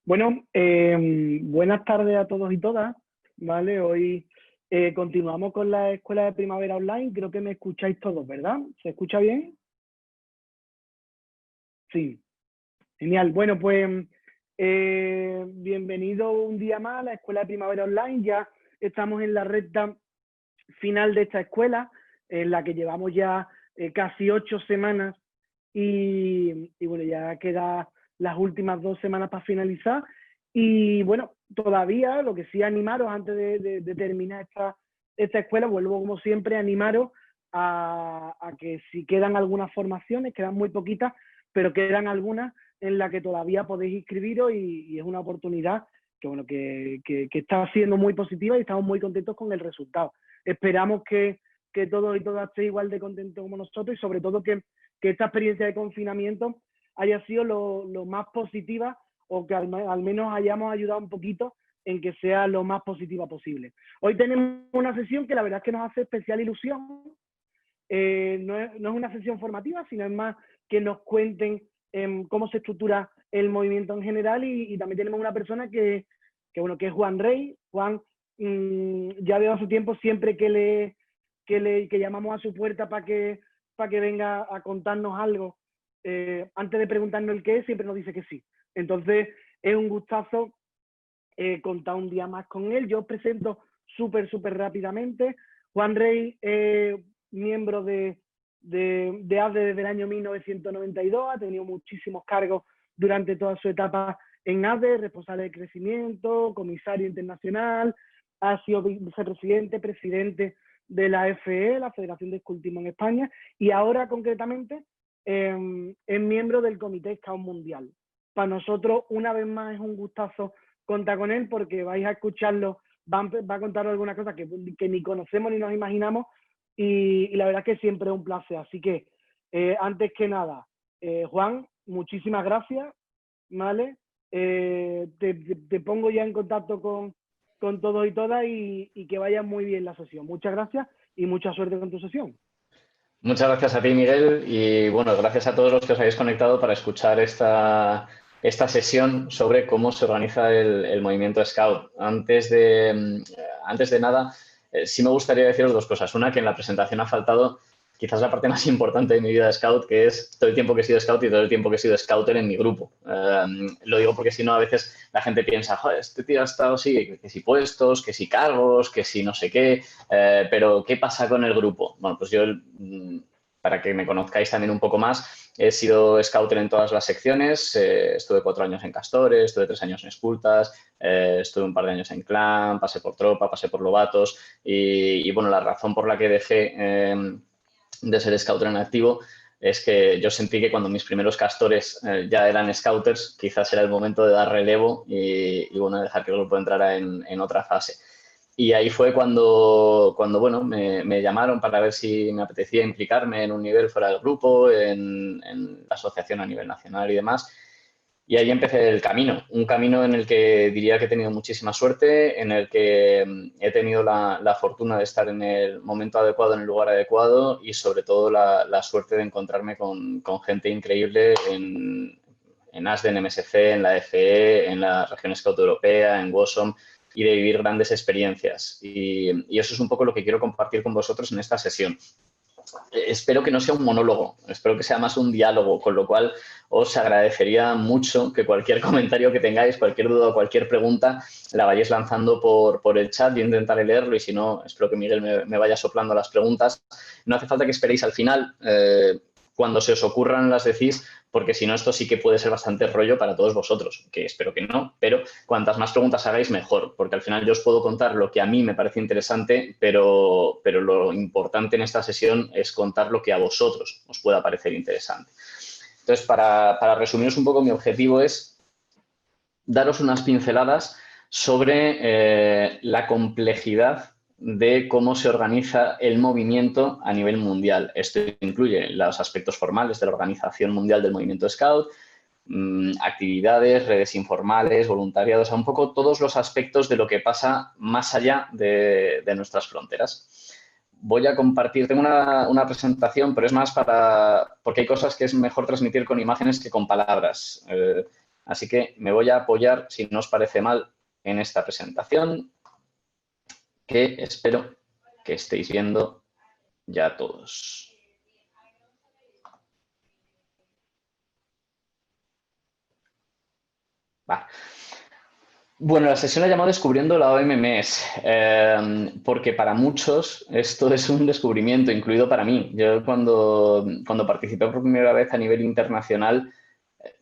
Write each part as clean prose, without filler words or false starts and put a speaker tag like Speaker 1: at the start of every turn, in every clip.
Speaker 1: Bueno, buenas tardes a todos y todas, ¿vale? Hoy continuamos con la Escuela de Primavera Online. Creo que me escucháis todos, ¿verdad? ¿Se escucha bien? Sí, genial. Bueno, pues bienvenido un día más a la Escuela de Primavera Online. Ya estamos en la recta final de esta escuela, en la que llevamos ya casi 8 semanas y bueno, ya quedan las últimas 2 semanas para finalizar. Y bueno, todavía lo que sí animaros antes de terminar esta escuela, vuelvo como siempre a animaros a que si quedan algunas formaciones, quedan muy poquitas, pero quedan algunas en las que todavía podéis inscribiros y es una oportunidad que, bueno, que está siendo muy positiva y estamos muy contentos con el resultado. Esperamos que todos y todas estéis igual de contentos como nosotros y sobre todo que esta experiencia de confinamiento haya sido lo más positiva o que al menos hayamos ayudado un poquito en que sea lo más positiva posible. Hoy tenemos una sesión que la verdad es que nos hace especial ilusión. No es una sesión formativa, sino es más que nos cuenten cómo se estructura el movimiento en general y también tenemos una persona que es Juan Rey. Juan, ya veo hace tiempo siempre que llamamos a su puerta para que venga a contarnos algo, antes de preguntarnos el qué es, siempre nos dice que sí. Entonces es un gustazo contar un día más con él. Yo os presento súper rápidamente. Juan Rey, miembro de ADE desde el año 1992, ha tenido muchísimos cargos durante toda su etapa en ADE, responsable de crecimiento, comisario internacional, ha sido vicepresidente, presidente de la FE, la Federación de Escultismo en España, y ahora concretamente es miembro del Comité Scout Mundial. Para nosotros, una vez más, es un gustazo contar con él porque vais a escucharlo, va a contar algunas cosas que ni conocemos ni nos imaginamos y la verdad es que siempre es un placer. Así que, antes que nada, Juan, muchísimas gracias, ¿vale? Te pongo ya en contacto con todos y todas y que vaya muy bien la sesión. Muchas gracias y mucha suerte con tu sesión.
Speaker 2: Muchas gracias a ti, Miguel, y bueno, gracias a todos los que os habéis conectado para escuchar esta sesión sobre cómo se organiza el movimiento Scout. Antes de nada, sí me gustaría deciros dos cosas. Una, que en la presentación ha faltado quizás la parte más importante de mi vida de Scout, que es todo el tiempo que he sido Scout y todo el tiempo que he sido Scouter en mi grupo. Lo digo porque si no, a veces la gente piensa, joder, este tío ha estado, sí, que si puestos, que si cargos, que si no sé qué, pero ¿qué pasa con el grupo? Bueno, pues yo, para que me conozcáis también un poco más, he sido Scouter en todas las secciones, estuve 4 años en Castores, estuve 3 años en Escultas, estuve un par de años en Clan, pasé por Tropa, pasé por Lobatos y bueno, la razón por la que dejé de ser Scouter en activo es que yo sentí que cuando mis primeros castores ya eran Scouters, quizás era el momento de dar relevo y bueno, dejar que el grupo entrara en otra fase. Y ahí fue cuando bueno, me llamaron para ver si me apetecía implicarme en un nivel fuera del grupo, en la asociación a nivel nacional y demás. Y ahí empecé el camino, un camino en el que diría que he tenido muchísima suerte, en el que he tenido la fortuna de estar en el momento adecuado, en el lugar adecuado y sobre todo la suerte de encontrarme con gente increíble en ASDE, en MSC, en la FE, en la región Scout Europea, en WOSOM y de vivir grandes experiencias. Y eso es un poco lo que quiero compartir con vosotros en esta sesión. Espero que no sea un monólogo, espero que sea más un diálogo, con lo cual os agradecería mucho que cualquier comentario que tengáis, cualquier duda o cualquier pregunta, la vayáis lanzando por el chat. Yo intentaré leerlo y si no, espero que Miguel me vaya soplando las preguntas. No hace falta que esperéis al final. Cuando se os ocurran las decís, porque si no, esto sí que puede ser bastante rollo para todos vosotros, que espero que no, pero cuantas más preguntas hagáis, mejor, porque al final yo os puedo contar lo que a mí me parece interesante, pero lo importante en esta sesión es contar lo que a vosotros os pueda parecer interesante. Entonces, para resumiros un poco, mi objetivo es daros unas pinceladas sobre la complejidad de cómo se organiza el movimiento a nivel mundial. Esto incluye los aspectos formales de la Organización Mundial del Movimiento Scout, actividades, redes informales, voluntariado, o sea, un poco todos los aspectos de lo que pasa más allá de nuestras fronteras. Voy a compartir, tengo una presentación, pero es más porque hay cosas que es mejor transmitir con imágenes que con palabras. Así que me voy a apoyar, si no os parece mal, en esta presentación, que espero que estéis viendo ya todos. Vale. Bueno, la sesión la he llamado Descubriendo la OMS, porque para muchos esto es un descubrimiento, incluido para mí. Yo cuando participé por primera vez a nivel internacional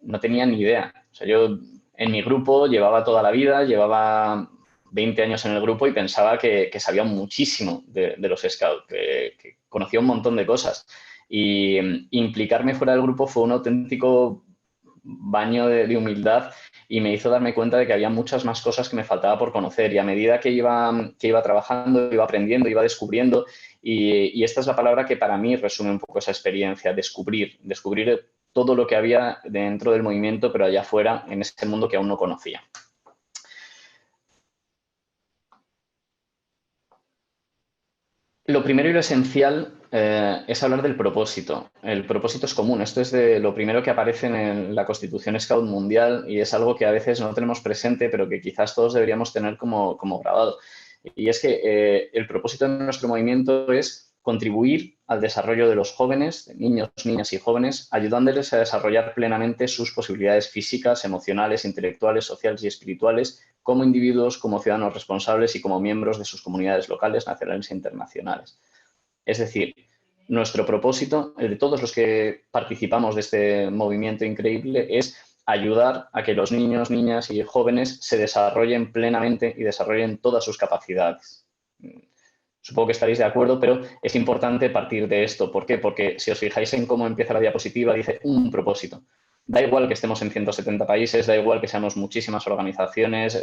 Speaker 2: no tenía ni idea. O sea, yo en mi grupo llevaba toda la vida, llevaba 20 años en el grupo y pensaba que sabía muchísimo de los Scouts, que conocía un montón de cosas. Y implicarme fuera del grupo fue un auténtico baño de humildad y me hizo darme cuenta de que había muchas más cosas que me faltaba por conocer y a medida que iba trabajando, iba aprendiendo, iba descubriendo y esta es la palabra que para mí resume un poco esa experiencia, descubrir todo lo que había dentro del movimiento pero allá afuera en ese mundo que aún no conocía. Lo primero y lo esencial es hablar del propósito. El propósito es común. Esto es de lo primero que aparece en la Constitución Scout Mundial y es algo que a veces no tenemos presente, pero que quizás todos deberíamos tener como grabado. Y es que el propósito de nuestro movimiento es contribuir al desarrollo de los jóvenes, de niños, niñas y jóvenes, ayudándoles a desarrollar plenamente sus posibilidades físicas, emocionales, intelectuales, sociales y espirituales como individuos, como ciudadanos responsables y como miembros de sus comunidades locales, nacionales e internacionales. Es decir, nuestro propósito, el de todos los que participamos de este movimiento increíble, es ayudar a que los niños, niñas y jóvenes se desarrollen plenamente y desarrollen todas sus capacidades. Supongo que estaréis de acuerdo, pero es importante partir de esto. ¿Por qué? Porque si os fijáis en cómo empieza la diapositiva, dice un propósito. Da igual que estemos en 170 países, da igual que seamos muchísimas organizaciones,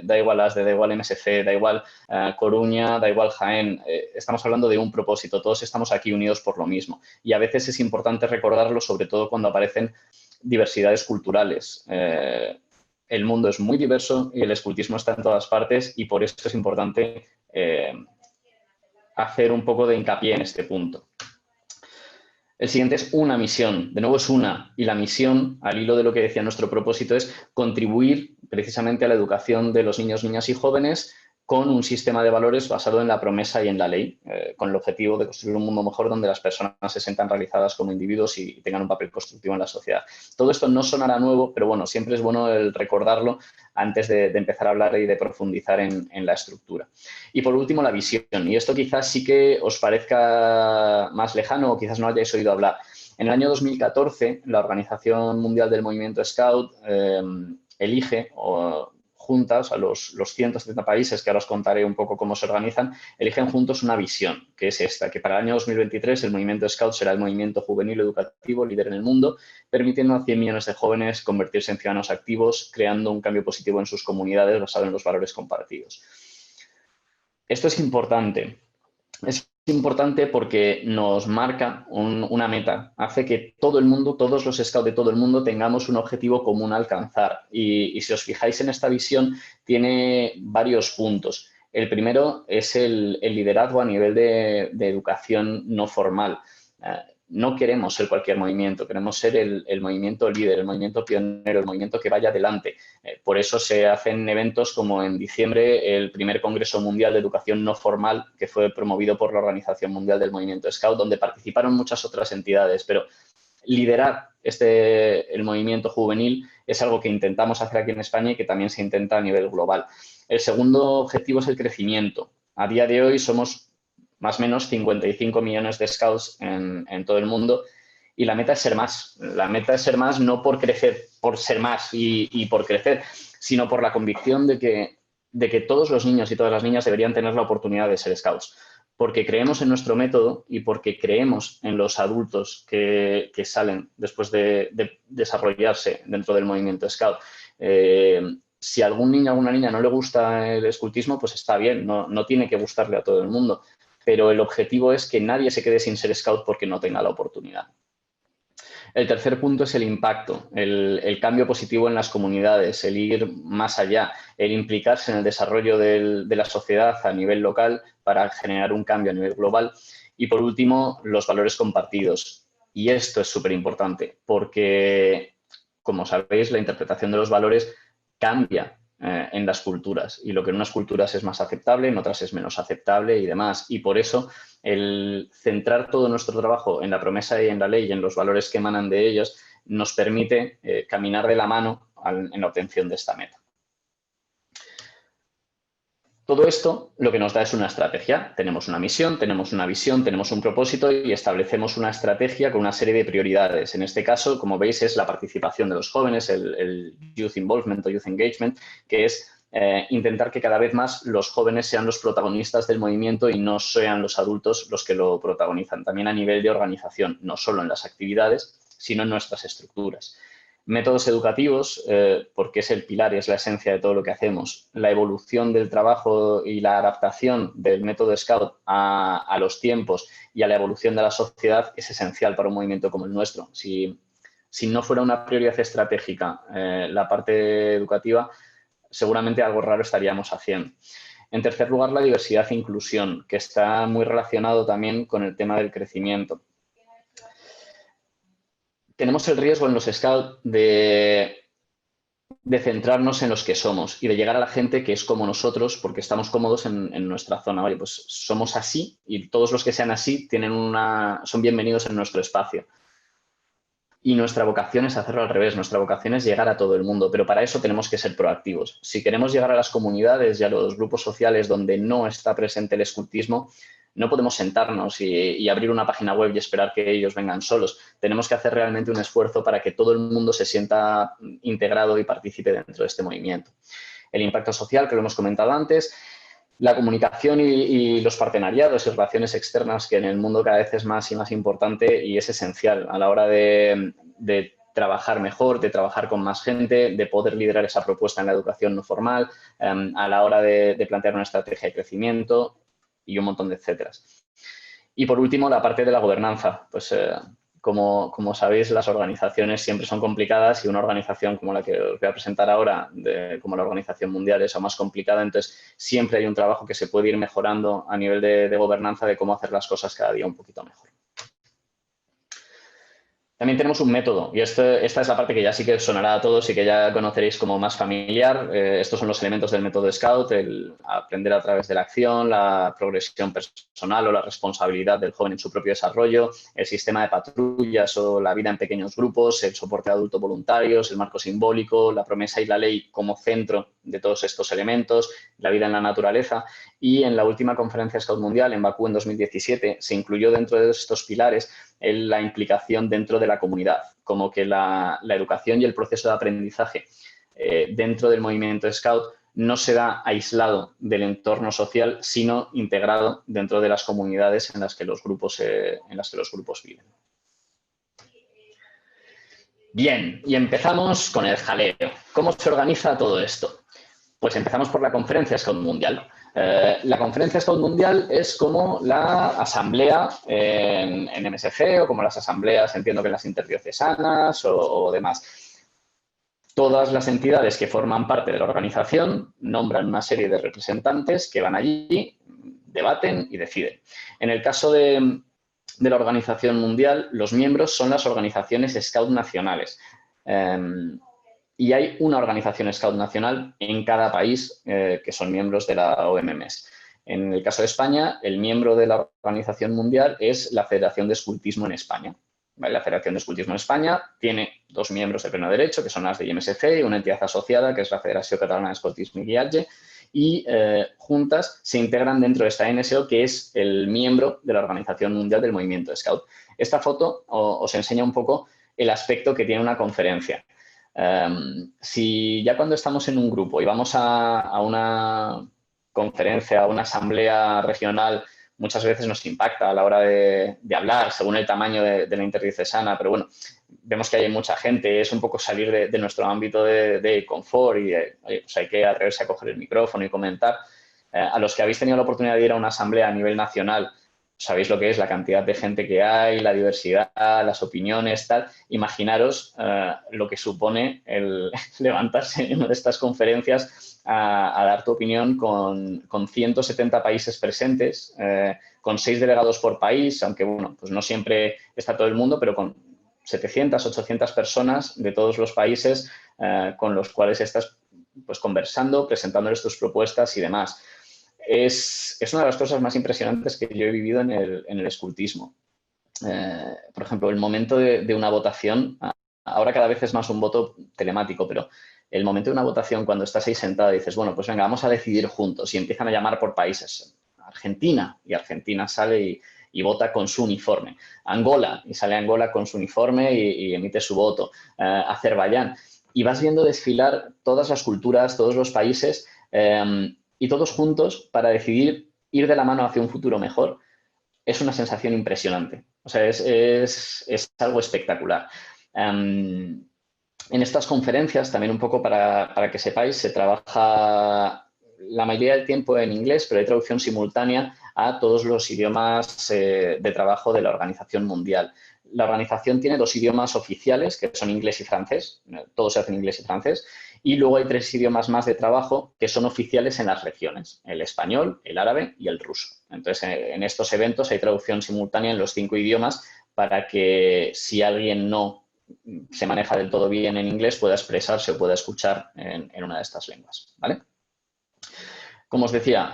Speaker 2: da igual ASDE, da igual MSC, da igual Coruña, da igual Jaén. Estamos hablando de un propósito. Todos estamos aquí unidos por lo mismo. Y a veces es importante recordarlo, sobre todo cuando aparecen diversidades culturales. El mundo es muy diverso y el escultismo está en todas partes y por eso es importante hacer un poco de hincapié en este punto. El siguiente es una misión. De nuevo es una. Y la misión, al hilo de lo que decía nuestro propósito, es contribuir precisamente a la educación de los niños, niñas y jóvenes con un sistema de valores basado en la promesa y en la ley, con el objetivo de construir un mundo mejor donde las personas se sientan realizadas como individuos y tengan un papel constructivo en la sociedad. Todo esto no sonará nuevo, pero bueno, siempre es bueno el recordarlo antes de empezar a hablar y de profundizar en la estructura. Y por último, la visión. Y esto quizás sí que os parezca más lejano o quizás no hayáis oído hablar. En el año 2014, la Organización Mundial del Movimiento Scout elige o juntas a los 170 países, que ahora os contaré un poco cómo se organizan, eligen juntos una visión, que es esta, que para el año 2023 el movimiento Scout será el movimiento juvenil educativo líder en el mundo, permitiendo a 100 millones de jóvenes convertirse en ciudadanos activos, creando un cambio positivo en sus comunidades basado en los valores compartidos. Esto es importante. Es importante porque nos marca una meta, hace que todo el mundo, todos los scouts de todo el mundo tengamos un objetivo común a alcanzar. Y si os fijáis en esta visión, tiene varios puntos. El primero es el liderazgo a nivel de educación no formal. No queremos ser cualquier movimiento, queremos ser el movimiento líder, el movimiento pionero, el movimiento que vaya adelante. Por eso se hacen eventos como en diciembre el primer Congreso Mundial de Educación No Formal, que fue promovido por la Organización Mundial del Movimiento Scout, donde participaron muchas otras entidades, pero liderar el movimiento juvenil es algo que intentamos hacer aquí en España y que también se intenta a nivel global. El segundo objetivo es el crecimiento. A día de hoy somos más o menos 55 millones de scouts en todo el mundo y la meta es ser más. La meta es ser más no por crecer, por ser más y por crecer, sino por la convicción de que todos los niños y todas las niñas deberían tener la oportunidad de ser scouts. Porque creemos en nuestro método y porque creemos en los adultos que salen después de desarrollarse dentro del movimiento Scout. Si a algún niño o alguna niña no le gusta el escultismo, pues está bien, no tiene que gustarle a todo el mundo. Pero el objetivo es que nadie se quede sin ser Scout porque no tenga la oportunidad. El tercer punto es el impacto, el cambio positivo en las comunidades, el ir más allá, el implicarse en el desarrollo de la sociedad a nivel local para generar un cambio a nivel global. Y, por último, los valores compartidos. Y esto es súper importante porque como sabéis, la interpretación de los valores cambia en las culturas, y lo que en unas culturas es más aceptable, en otras es menos aceptable y demás. Y por eso el centrar todo nuestro trabajo en la promesa y en la ley y en los valores que emanan de ellos nos permite caminar de la mano en la obtención de esta meta. Todo esto lo que nos da es una estrategia. Tenemos una misión, tenemos una visión, tenemos un propósito y establecemos una estrategia con una serie de prioridades. En este caso, como veis, es la participación de los jóvenes, el Youth Involvement o Youth Engagement, que es intentar que cada vez más los jóvenes sean los protagonistas del movimiento y no sean los adultos los que lo protagonizan. También a nivel de organización, no solo en las actividades, sino en nuestras estructuras. Métodos educativos, porque es el pilar y es la esencia de todo lo que hacemos. La evolución del trabajo y la adaptación del método Scout a los tiempos y a la evolución de la sociedad es esencial para un movimiento como el nuestro. Si no fuera una prioridad estratégica la parte educativa, seguramente algo raro estaríamos haciendo. En tercer lugar, la diversidad e inclusión, que está muy relacionado también con el tema del crecimiento. Tenemos el riesgo en los Scouts de centrarnos en los que somos y de llegar a la gente que es como nosotros porque estamos cómodos en nuestra zona. Oye, pues somos así y todos los que sean así son bienvenidos en nuestro espacio. Y nuestra vocación es hacerlo al revés, nuestra vocación es llegar a todo el mundo, pero para eso tenemos que ser proactivos. Si queremos llegar a las comunidades y a los grupos sociales donde no está presente el escultismo, no podemos sentarnos y abrir una página web y esperar que ellos vengan solos. Tenemos que hacer realmente un esfuerzo para que todo el mundo se sienta integrado y participe dentro de este movimiento. El impacto social, que lo hemos comentado antes, la comunicación y los partenariados y relaciones externas, que en el mundo cada vez es más y más importante y es esencial a la hora de trabajar mejor, de trabajar con más gente, de poder liderar esa propuesta en la educación no formal, a la hora de plantear una estrategia de crecimiento y un montón de etcéteras. Y por último, la parte de la gobernanza. Pues como sabéis, las organizaciones siempre son complicadas y una organización como la que os voy a presentar ahora, como la Organización Mundial, es aún más complicada. Entonces, siempre hay un trabajo que se puede ir mejorando a nivel de gobernanza, de cómo hacer las cosas cada día un poquito mejor. También tenemos un método y esta es la parte que ya sí que sonará a todos y que ya conoceréis como más familiar. Estos son los elementos del método Scout, el aprender a través de la acción, la progresión personal o la responsabilidad del joven en su propio desarrollo, el sistema de patrullas o la vida en pequeños grupos, el soporte de adultos voluntarios, el marco simbólico, la promesa y la ley como centro de todos estos elementos, la vida en la naturaleza. Y en la última conferencia Scout Mundial en Bakú en 2017 se incluyó dentro de estos pilares la implicación dentro de la comunidad, como que la educación y el proceso de aprendizaje dentro del movimiento Scout no se da aislado del entorno social, sino integrado dentro de las comunidades en las que los grupos viven. Bien, y empezamos con el jaleo. ¿Cómo se organiza todo esto? Pues empezamos por la conferencia Scout Mundial. La conferencia Scout Mundial es como la asamblea en MSC o como las asambleas, entiendo que en las interdiocesanas o demás. Todas las entidades que forman parte de la organización nombran una serie de representantes que van allí, debaten y deciden. En el caso de la Organización Mundial, los miembros son las organizaciones Scout nacionales. Y hay una organización Scout nacional en cada país que son miembros de la OMMS. En el caso de España, el miembro de la Organización Mundial es la Federación de Escultismo en España. ¿Vale? La Federación de Escultismo en España tiene 2 miembros de pleno derecho, que son las de IMSC, y una entidad asociada, que es la Federación Catalana de Escultismo y Guiatge, y juntas se integran dentro de esta NSO, que es el miembro de la Organización Mundial del Movimiento Scout. Esta foto os enseña un poco el aspecto que tiene una conferencia. Si ya cuando estamos en un grupo y vamos a una conferencia, a una asamblea regional, muchas veces nos impacta a la hora de hablar, según el tamaño de la interdiocesana, pero bueno, vemos que hay mucha gente, es un poco salir de nuestro ámbito de confort y pues hay que atreverse a coger el micrófono y comentar. A los que habéis tenido la oportunidad de ir a una asamblea a nivel nacional, sabéis lo que es la cantidad de gente que hay, la diversidad, las opiniones, tal. Imaginaros lo que supone el levantarse en una de estas conferencias a dar tu opinión con 170 países presentes, con 6 delegados por país, aunque bueno, pues no siempre está todo el mundo, pero con 700, 800 personas de todos los países con los cuales estás pues, conversando, presentándoles tus propuestas y demás. Es una de las cosas más impresionantes que yo he vivido en el escultismo. Por ejemplo, el momento de una votación, ahora cada vez es más un voto telemático, pero el momento de una votación cuando estás ahí sentada y dices, bueno, pues venga, vamos a decidir juntos y empiezan a llamar por países. Argentina, y Argentina sale y vota con su uniforme. Angola, y sale Angola con su uniforme y emite su voto. Azerbaiyán. Y vas viendo desfilar todas las culturas, todos los países y todos juntos para decidir ir de la mano hacia un futuro mejor. Es una sensación impresionante. O sea, es algo espectacular. En estas conferencias, también un poco para que sepáis, se trabaja la mayoría del tiempo en inglés, pero hay traducción simultánea a todos los idiomas de trabajo de la Organización Mundial. La organización tiene 2 idiomas oficiales, que son inglés y francés. Todo se hace en inglés y francés. Y luego hay 3 idiomas más de trabajo que son oficiales en las regiones. El español, el árabe y el ruso. Entonces, en estos eventos hay traducción simultánea en los 5 idiomas para que si alguien no se maneja del todo bien en inglés pueda expresarse o pueda escuchar en una de estas lenguas, ¿vale? Como os decía,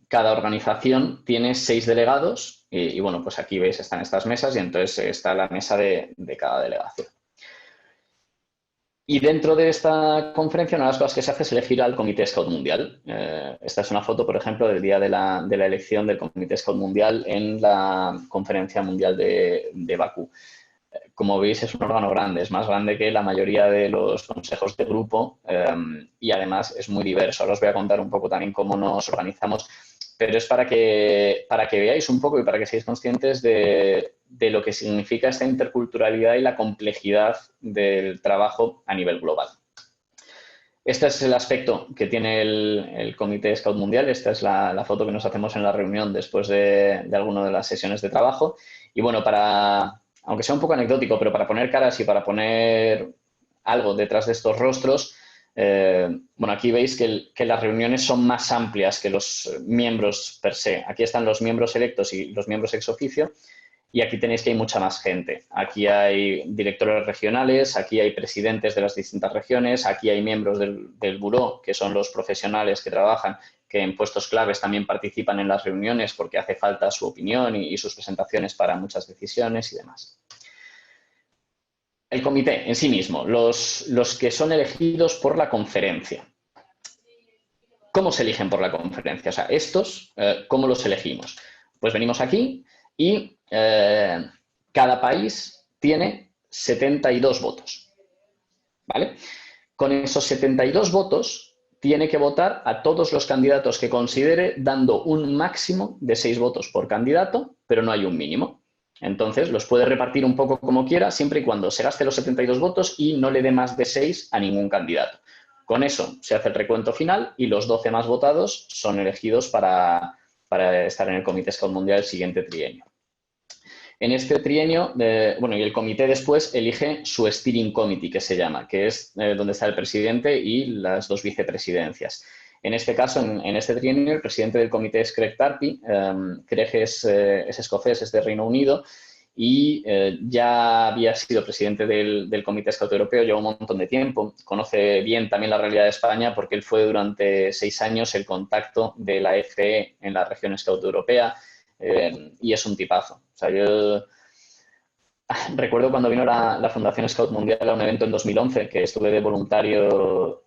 Speaker 2: cada organización tiene 6 delegados y, bueno, pues aquí veis, están estas mesas y entonces está la mesa de cada delegación. Y dentro de esta conferencia, una de las cosas que se hace es elegir al Comité Scout Mundial. Esta es una foto, por ejemplo, del día de la elección del Comité Scout Mundial en la Conferencia Mundial de Bakú. Como veis, es un órgano grande, es más grande que la mayoría de los consejos de grupo y además es muy diverso. Ahora os voy a contar un poco también cómo nos organizamos, pero es para que veáis un poco y para que seáis conscientes de lo que significa esta interculturalidad y la complejidad del trabajo a nivel global. Este es el aspecto que tiene el Comité Scout Mundial. Esta es la foto que nos hacemos en la reunión después de alguna de las sesiones de trabajo. Y bueno, aunque sea un poco anecdótico, pero para poner caras y para poner algo detrás de estos rostros, bueno, aquí veis que las reuniones son más amplias que los miembros per se. Aquí están los miembros electos y los miembros ex oficio y aquí tenéis que hay mucha más gente. Aquí hay directores regionales, aquí hay presidentes de las distintas regiones, aquí hay miembros del buró, que son los profesionales que trabajan, que en puestos claves también participan en las reuniones porque hace falta su opinión y sus presentaciones para muchas decisiones y demás. El comité en sí mismo, los que son elegidos por la conferencia. ¿Cómo se eligen por la conferencia? O sea, estos, ¿cómo los elegimos? Pues venimos aquí y cada país tiene 72 votos. ¿Vale? Con esos 72 votos tiene que votar a todos los candidatos que considere, dando un máximo de 6 votos por candidato, pero no hay un mínimo. Entonces, los puede repartir un poco como quiera, siempre y cuando se gaste los 72 votos y no le dé más de 6 a ningún candidato. Con eso se hace el recuento final y los 12 más votados son elegidos para estar en el Comité Scout Mundial el siguiente trienio. En este trienio, bueno, y el comité después elige su Steering Committee, que se llama, que es donde está el presidente y las 2 vicepresidencias. En este caso, en este trienio, el presidente del comité es Craig Tarpey. Craig es escocés, es de Reino Unido y ya había sido presidente del Comité Scout Europeo, lleva un montón de tiempo, conoce bien también la realidad de España porque él fue durante 6 años el contacto de la FE en la región Scout Europea y es un tipazo. O sea, yo recuerdo cuando vino la Fundación Scout Mundial a un evento en 2011 que estuve de voluntario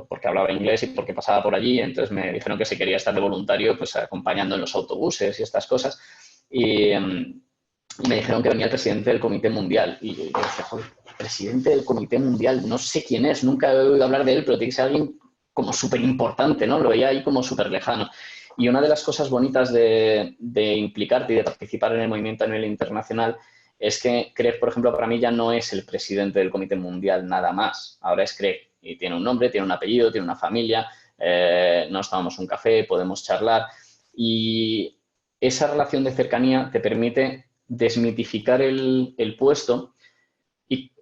Speaker 2: porque hablaba inglés y porque pasaba por allí, entonces me dijeron que si quería estar de voluntario, pues acompañando en los autobuses y estas cosas. Y me dijeron que venía el presidente del Comité Mundial. Y yo dije, joder, presidente del Comité Mundial, no sé quién es, nunca he oído hablar de él, pero tiene que ser alguien como súper importante, ¿no? Lo veía ahí como súper lejano. Y una de las cosas bonitas de implicarte y de participar en el movimiento a nivel internacional es que Craig, por ejemplo, para mí ya no es el presidente del Comité Mundial nada más. Ahora es Craig y tiene un nombre, tiene un apellido, tiene una familia, nos tomamos un café, podemos charlar y esa relación de cercanía te permite desmitificar el puesto y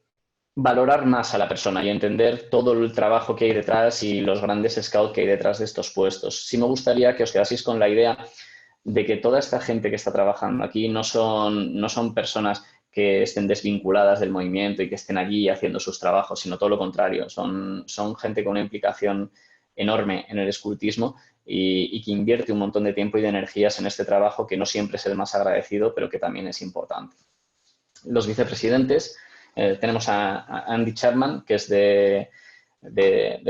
Speaker 2: valorar más a la persona y entender todo el trabajo que hay detrás y los grandes scouts que hay detrás de estos puestos. Sí me gustaría que os quedaseis con la idea de que toda esta gente que está trabajando aquí no son personas que estén desvinculadas del movimiento y que estén allí haciendo sus trabajos, sino todo lo contrario. Son gente con una implicación enorme en el escultismo y que invierte un montón de tiempo y de energías en este trabajo que no siempre es el más agradecido, pero que también es importante. Los vicepresidentes, tenemos a Andy Chapman, que es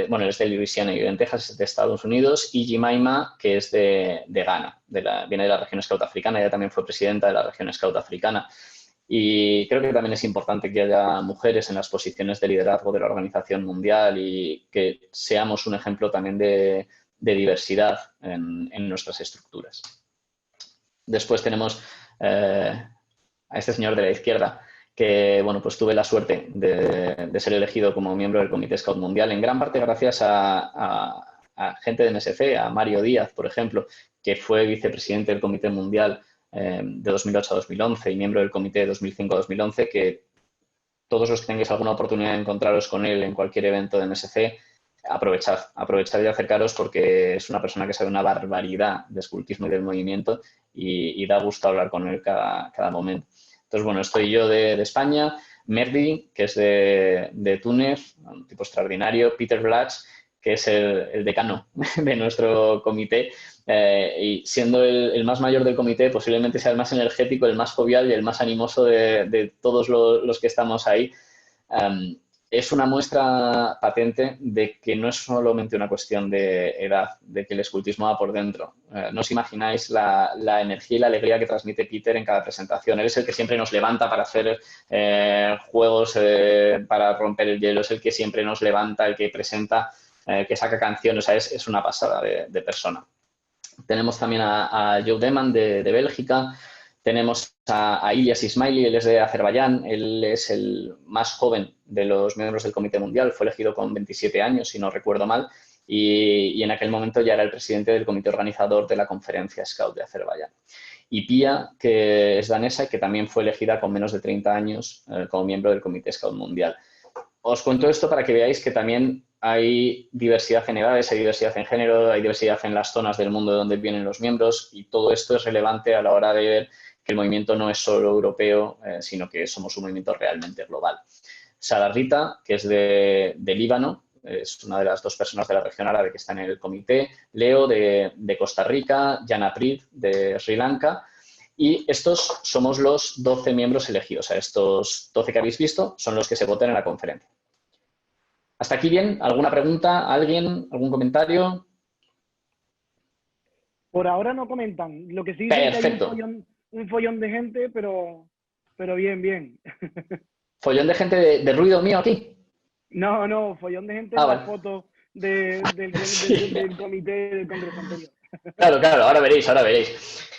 Speaker 2: bueno, es de Louisiana y de Texas, de Estados Unidos, y Jemima, que es de Ghana, viene de la región Scout africana, ella también fue presidenta de la región Scout africana. Y creo que también es importante que haya mujeres en las posiciones de liderazgo de la organización mundial y que seamos un ejemplo también de diversidad en nuestras estructuras. Después tenemos a este señor de la izquierda, que bueno, pues tuve la suerte de ser elegido como miembro del Comité Scout Mundial, en gran parte gracias a gente de MSC, a Mario Díaz, por ejemplo, que fue vicepresidente del Comité Mundial de 2008 a 2011 y miembro del Comité de 2005 a 2011, que todos los que tengáis alguna oportunidad de encontraros con él en cualquier evento de MSC, aprovechad y acercaros, porque es una persona que sabe una barbaridad de escultismo y del movimiento y da gusto hablar con él cada momento. Entonces, bueno, estoy yo de España, Merdi, que es de Túnez, un tipo extraordinario, Peter Blatch, que es el decano de nuestro comité, y siendo el más mayor del comité, posiblemente sea el más energético, el más jovial y el más animoso de todos los que estamos ahí. Es una muestra patente de que no es solamente una cuestión de edad, de que el escultismo va por dentro. No os imagináis la energía y la alegría que transmite Peter en cada presentación. Él es el que siempre nos levanta para hacer juegos, para romper el hielo, es el que siempre nos levanta, el que presenta, que saca canciones. O sea, es una pasada de persona. Tenemos también a Joe Deman de Bélgica. Tenemos a Ilyas Ismaili, él es de Azerbaiyán, él es el más joven de los miembros del Comité Mundial, fue elegido con 27 años, si no recuerdo mal, y en aquel momento ya era el presidente del comité organizador de la conferencia Scout de Azerbaiyán. Y Pia, que es danesa y que también fue elegida con menos de 30 años como miembro del Comité Scout Mundial. Os cuento esto para que veáis que también hay diversidad en edades, hay diversidad en género, hay diversidad en las zonas del mundo de donde vienen los miembros, y todo esto es relevante a la hora de ver que el movimiento no es solo europeo, sino que somos un movimiento realmente global. Sara Rita, que es de Líbano, es una de las dos personas de la región árabe que están en el comité. Leo, de Costa Rica. Jana Preet, de Sri Lanka. Y estos somos los 12 miembros elegidos. O sea, estos 12 que habéis visto son los que se votan en la conferencia. ¿Hasta aquí bien? ¿Alguna pregunta? ¿Alguien? ¿Algún comentario?
Speaker 1: Por ahora no comentan. Lo que sí dicen que hay un follón de gente, pero bien, bien.
Speaker 2: ¿Follón de gente de ruido mío aquí?
Speaker 1: No, follón de gente en
Speaker 2: vale.
Speaker 1: la foto del comité del congreso anterior.
Speaker 2: Claro, ahora veréis.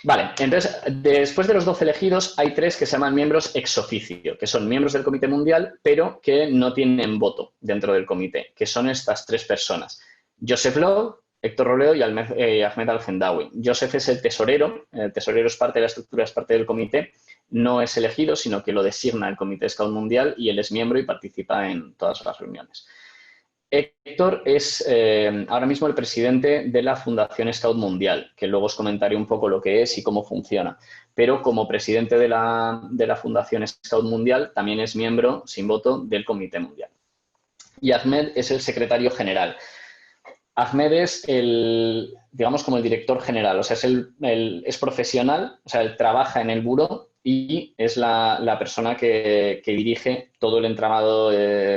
Speaker 2: Vale, entonces, después de los 12 elegidos, hay 3 que se llaman miembros ex officio, que son miembros del Comité Mundial, pero que no tienen voto dentro del comité, que son estas 3 personas. Joseph Lowe, Héctor Roleo y Ahmed Al-Gendawi. Joseph es el tesorero es parte de la estructura, es parte del comité, no es elegido, sino que lo designa el Comité Scout Mundial y él es miembro y participa en todas las reuniones. Héctor es ahora mismo el presidente de la Fundación Scout Mundial, que luego os comentaré un poco lo que es y cómo funciona. Pero como presidente de la Fundación Scout Mundial, también es miembro, sin voto, del Comité Mundial. Y Ahmed es el secretario general. Ahmed es digamos, como el director general, o sea, es profesional, o sea, él trabaja en el buró y es la persona que dirige todo el entramado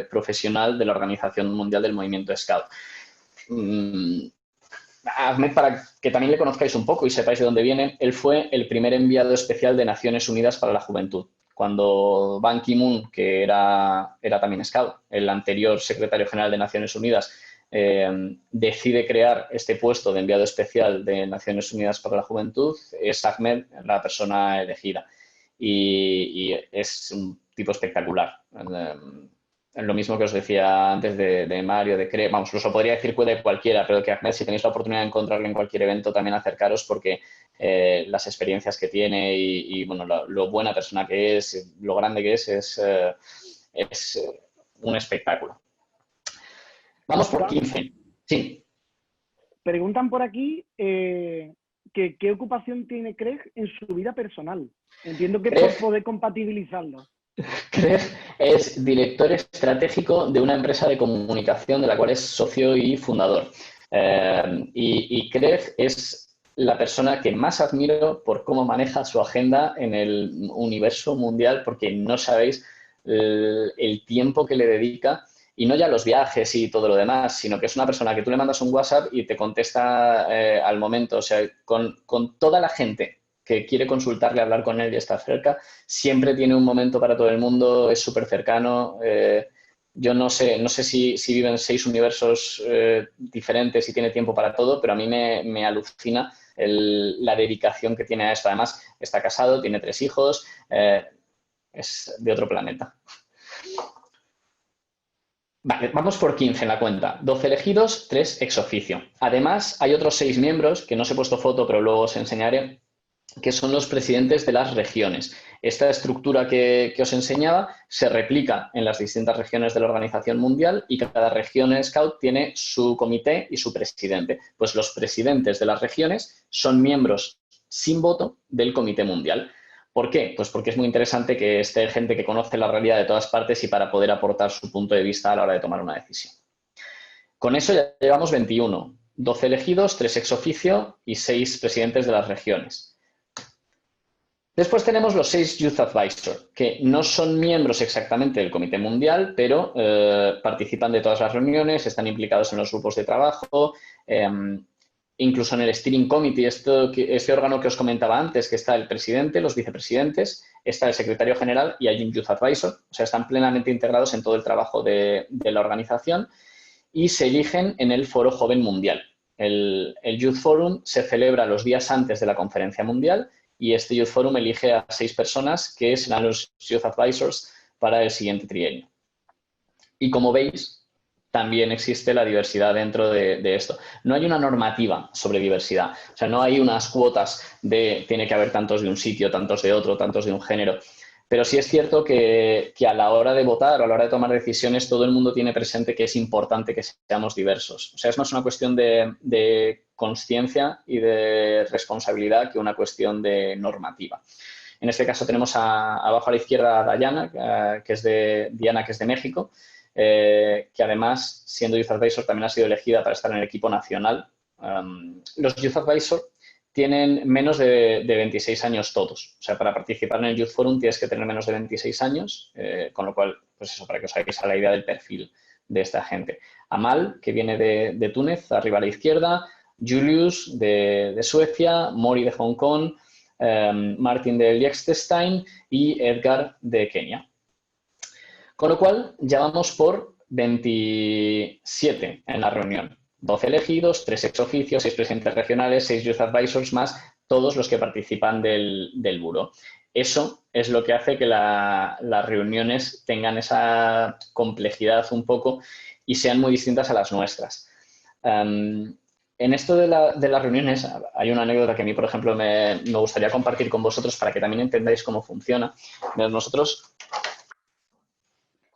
Speaker 2: profesional de la Organización Mundial del Movimiento Scout. Ahmed, para que también le conozcáis un poco y sepáis de dónde viene, él fue el primer enviado especial de Naciones Unidas para la Juventud. Cuando Ban Ki-moon, que era también Scout, el anterior secretario general de Naciones Unidas, decide crear este puesto de enviado especial de Naciones Unidas para la Juventud, es Ahmed la persona elegida. Y es un tipo espectacular. Lo mismo que os decía antes de Mario, de Cre, vamos, os lo podría decir de cualquiera, pero que Ahmed, si tenéis la oportunidad de encontrarlo en cualquier evento, también acercaros, porque las experiencias que tiene y bueno, lo buena persona que es, lo grande que es un espectáculo. Vamos por 15. Sí.
Speaker 1: Preguntan por aquí qué ocupación tiene Craig en su vida personal. Entiendo que por poder compatibilizarlo.
Speaker 2: Craig es director estratégico de una empresa de comunicación de la cual es socio y fundador. Y Craig es la persona que más admiro por cómo maneja su agenda en el universo mundial, porque no sabéis el tiempo que le dedica, y no ya los viajes y todo lo demás, sino que es una persona que tú le mandas un WhatsApp y te contesta al momento. O sea, con toda la gente que quiere consultarle, hablar con él y estar cerca, siempre tiene un momento para todo el mundo, es súper cercano. Yo no sé si viven 6 universos diferentes y tiene tiempo para todo, pero a mí me alucina la dedicación que tiene a esto. Además, está casado, tiene 3 hijos, es de otro planeta. Vale, vamos por 15 en la cuenta. 12 elegidos, 3 ex oficio. Además, hay otros 6 miembros, que no os he puesto foto, pero luego os enseñaré, que son los presidentes de las regiones. Esta estructura que os enseñaba se replica en las distintas regiones de la Organización Mundial y cada región Scout tiene su comité y su presidente. Pues los presidentes de las regiones son miembros sin voto del Comité Mundial. ¿Por qué? Pues porque es muy interesante que esté gente que conoce la realidad de todas partes y para poder aportar su punto de vista a la hora de tomar una decisión. Con eso ya llevamos 21. 12 elegidos, 3 ex oficio y 6 presidentes de las regiones. Después tenemos los 6 Youth Advisor, que no son miembros exactamente del Comité Mundial, pero participan de todas las reuniones, están implicados en los grupos de trabajo, incluso en el Steering Committee, este órgano que os comentaba antes, que está el presidente, los vicepresidentes, está el secretario general y hay un Youth Advisor. O sea, están plenamente integrados en todo el trabajo de la organización y se eligen en el Foro Joven Mundial. El Youth Forum se celebra los días antes de la conferencia mundial y este Youth Forum elige a 6 personas que serán los Youth Advisors para el siguiente trienio. Y como veis, también existe la diversidad dentro de esto. No hay una normativa sobre diversidad. O sea, no hay unas cuotas de tiene que haber tantos de un sitio, tantos de otro, tantos de un género. Pero sí es cierto que a la hora de votar o a la hora de tomar decisiones, todo el mundo tiene presente que es importante que seamos diversos. O sea, es más una cuestión de consciencia y de responsabilidad que una cuestión de normativa. En este caso tenemos abajo a la izquierda a Diana, que es de México, que además, siendo Youth Advisor, también ha sido elegida para estar en el equipo nacional. Los Youth Advisor tienen menos de 26 años todos. O sea, para participar en el Youth Forum tienes que tener menos de 26 años, con lo cual, pues eso, para que os hagáis a la idea del perfil de esta gente. Amal, que viene de Túnez, arriba a la izquierda, Julius, de Suecia, Mori, de Hong Kong, Martin, de Liechtenstein y Edgar, de Kenia. Con lo cual, ya vamos por 27 en la reunión. 12 elegidos, 3 ex oficios, 6 presidentes regionales, 6 Youth Advisors más todos los que participan del buró. Eso es lo que hace que las reuniones tengan esa complejidad un poco y sean muy distintas a las nuestras. En esto de las reuniones hay una anécdota que a mí, por ejemplo, me gustaría compartir con vosotros para que también entendáis cómo funciona. Nosotros,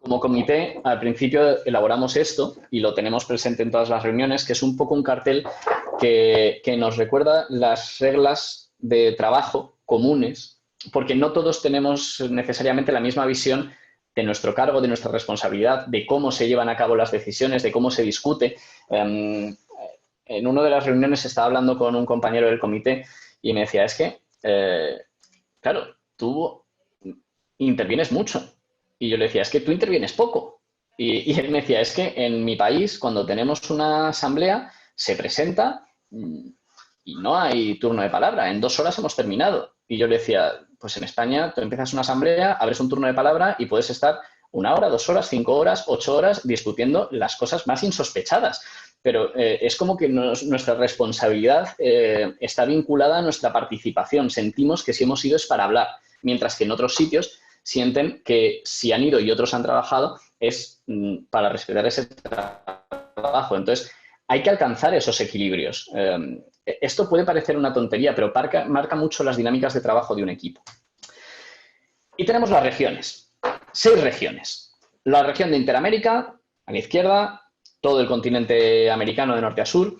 Speaker 2: como comité, al principio elaboramos esto y lo tenemos presente en todas las reuniones, que es un poco un cartel que nos recuerda las reglas de trabajo comunes, porque no todos tenemos necesariamente la misma visión de nuestro cargo, de nuestra responsabilidad, de cómo se llevan a cabo las decisiones, de cómo se discute. En una de las reuniones estaba hablando con un compañero del comité y me decía, es que, claro, tú intervienes mucho. Y yo le decía, es que tú intervienes poco. Y él me decía, es que en mi país, cuando tenemos una asamblea, se presenta y no hay turno de palabra. En 2 horas hemos terminado. Y yo le decía, pues en España tú empiezas una asamblea, abres un turno de palabra y puedes estar 1 hora, 2 horas, 5 horas, 8 horas discutiendo las cosas más insospechadas. Pero es como que nuestra responsabilidad está vinculada a nuestra participación. Sentimos que si hemos ido es para hablar, mientras que en otros sitios sienten que si han ido y otros han trabajado es para respetar ese trabajo. Entonces, hay que alcanzar esos equilibrios. Esto puede parecer una tontería, pero marca mucho las dinámicas de trabajo de un equipo. Y tenemos las regiones. 6 regiones. La región de Interamérica, a la izquierda, todo el continente americano de norte a sur.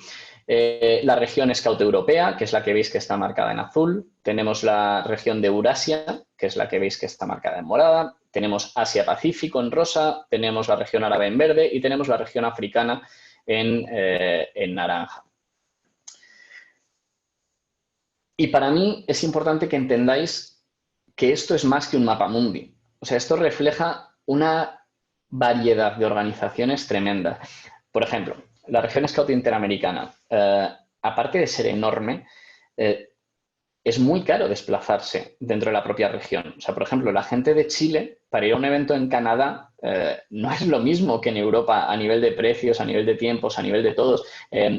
Speaker 2: La región Scout europea, que es la que veis que está marcada en azul. Tenemos la región de Eurasia, que es la que veis que está marcada en morada. tenemos Asia-Pacífico en rosa, tenemos la región árabe en verde y tenemos la región africana en naranja. Y para mí es importante que entendáis que esto es más que un mapamundi. O sea, esto refleja una variedad de organizaciones tremenda. Por ejemplo, la región Scout Interamericana, aparte de ser enorme, es muy caro desplazarse dentro de la propia región. O sea, por ejemplo, la gente de Chile, para ir a un evento en Canadá, no es lo mismo que en Europa a nivel de precios, a nivel de tiempos, a nivel de todos.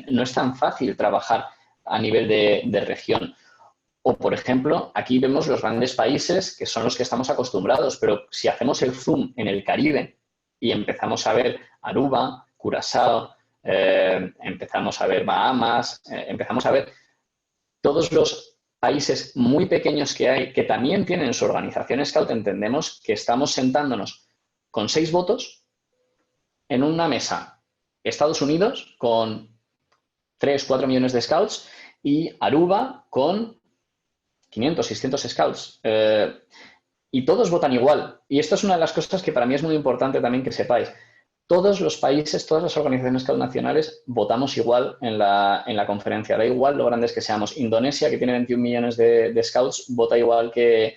Speaker 2: No es tan fácil trabajar a nivel de región. O, por ejemplo, aquí vemos los grandes países que son los que estamos acostumbrados, pero si hacemos el zoom en el Caribe y empezamos a ver Aruba, Curazao, empezamos a ver Bahamas, empezamos a ver todos los países muy pequeños que hay, que también tienen su organización Scout, entendemos que estamos sentándonos con 6 votos en una mesa. Estados Unidos con 3, 4 millones de Scouts y Aruba con 500, 600 Scouts. Y todos votan igual. Y esto es una de las cosas que para mí es muy importante también que sepáis. Todos los países, todas las organizaciones Scout nacionales votamos igual en la conferencia. Da igual lo grandes que seamos. Indonesia, que tiene 21 millones de Scouts, vota igual que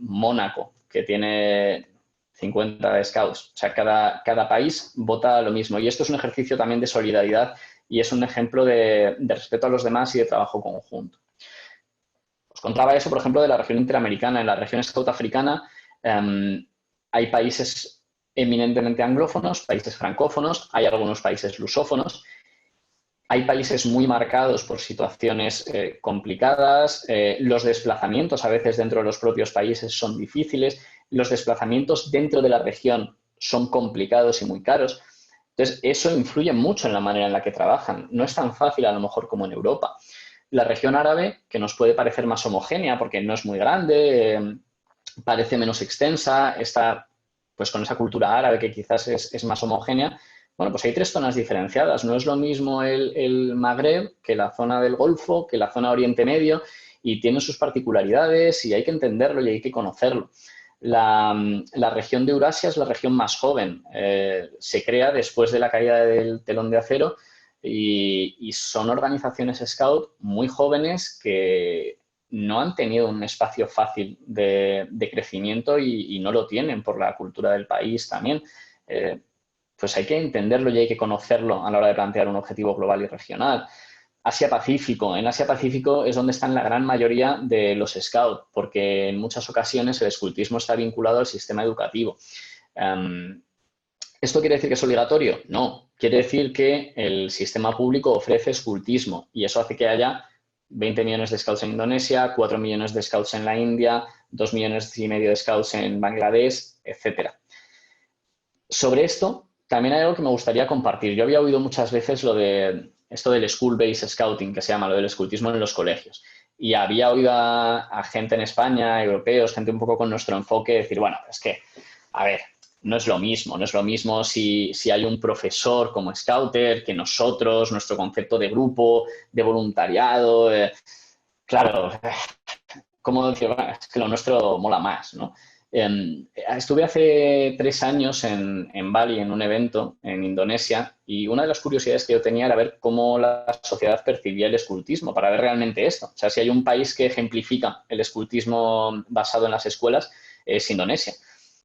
Speaker 2: Mónaco, que tiene 50 Scouts. O sea, cada país vota lo mismo. Y esto es un ejercicio también de solidaridad y es un ejemplo de respeto a los demás y de trabajo conjunto. Os contaba eso, por ejemplo, de la región interamericana. En la región Scout africana hay países eminentemente anglófonos, países francófonos, hay algunos países lusófonos, hay países muy marcados por situaciones complicadas, los desplazamientos a veces dentro de los propios países son difíciles, los desplazamientos dentro de la región son complicados y muy caros. Entonces, eso influye mucho en la manera en la que trabajan. No es tan fácil a lo mejor como en Europa. La región árabe, que nos puede parecer más homogénea porque no es muy grande, parece menos extensa, está pues con esa cultura árabe que quizás es más homogénea. Bueno, pues hay 3 zonas diferenciadas. No es lo mismo el Magreb que la zona del Golfo, que la zona Oriente Medio, y tiene sus particularidades y hay que entenderlo y hay que conocerlo. La región de Eurasia es la región más joven. Se crea después de la caída del telón de acero y son organizaciones Scout muy jóvenes que no han tenido un espacio fácil de crecimiento y no lo tienen por la cultura del país también. Pues hay que entenderlo y hay que conocerlo a la hora de plantear un objetivo global y regional. Asia-Pacífico. En Asia-Pacífico es donde están la gran mayoría de los Scouts, porque en muchas ocasiones el escultismo está vinculado al sistema educativo. ¿Esto quiere decir que es obligatorio? No. Quiere decir que el sistema público ofrece escultismo y eso hace que haya 20 millones de Scouts en Indonesia, 4 millones de Scouts en la India, 2,5 millones de Scouts en Bangladesh, etc. Sobre esto, también hay algo que me gustaría compartir. Yo había oído muchas veces esto del School-Based Scouting, que se llama, lo del escultismo en los colegios. Y había oído a gente en España, europeos, gente un poco con nuestro enfoque, decir, bueno, es que, a ver, no es lo mismo si hay un profesor como Scouter que nosotros, nuestro concepto de grupo, de voluntariado. Claro, como decir, bueno, es que lo nuestro mola más, ¿no? Estuve hace 3 años en Bali, en un evento en Indonesia, y una de las curiosidades que yo tenía era ver cómo la sociedad percibía el escultismo, para ver realmente esto. O sea, si hay un país que ejemplifica el escultismo basado en las escuelas, es Indonesia.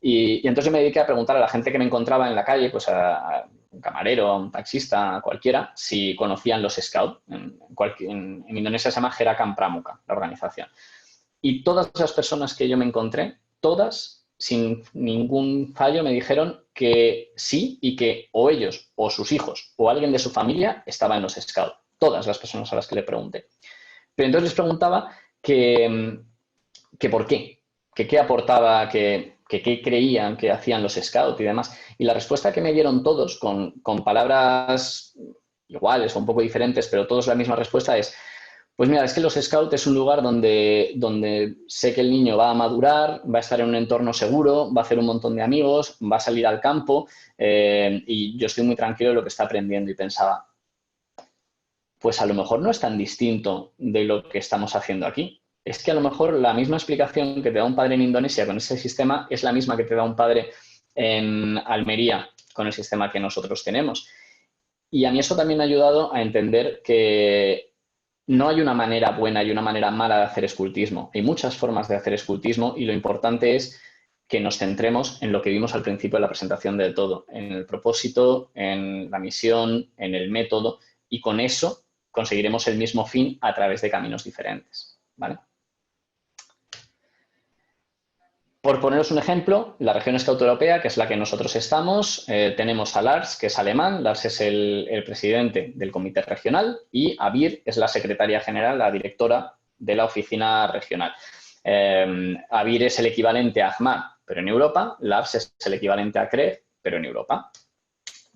Speaker 2: Y entonces me dediqué a preguntar a la gente que me encontraba en la calle, pues a un camarero, a un taxista, a cualquiera, si conocían los Scouts. En Indonesia se llama Gerakan Pramuka, la organización. Y todas las personas que yo me encontré, todas, sin ningún fallo, me dijeron que sí y que o ellos, o sus hijos, o alguien de su familia estaba en los Scouts. Todas las personas a las que le pregunté. Pero entonces les preguntaba que por qué, que qué aportaba, que qué creían que hacían los Scouts y demás. Y la respuesta que me dieron todos, con palabras iguales o un poco diferentes, pero todos la misma respuesta es: pues mira, es que los Scouts es un lugar donde sé que el niño va a madurar, va a estar en un entorno seguro, va a hacer un montón de amigos, va a salir al campo y yo estoy muy tranquilo de lo que está aprendiendo. Y pensaba, pues a lo mejor no es tan distinto de lo que estamos haciendo aquí. es que a lo mejor la misma explicación que te da un padre en Indonesia con ese sistema es la misma que te da un padre en Almería con el sistema que nosotros tenemos. Y a mí eso también me ha ayudado a entender que no hay una manera buena y una manera mala de hacer escultismo. Hay muchas formas de hacer escultismo y lo importante es que nos centremos en lo que vimos al principio de la presentación del todo, en el propósito, en la misión, en el método, y con eso conseguiremos el mismo fin a través de caminos diferentes, ¿vale? Por poneros un ejemplo, la región Scout Europea, que es la que nosotros estamos, tenemos a Lars, que es alemán. Lars es el presidente del comité regional y Abir es la secretaria general, la directora de la oficina regional. Abir es el equivalente a Ahmad, pero en Europa. Lars es el equivalente a Kref, pero en Europa.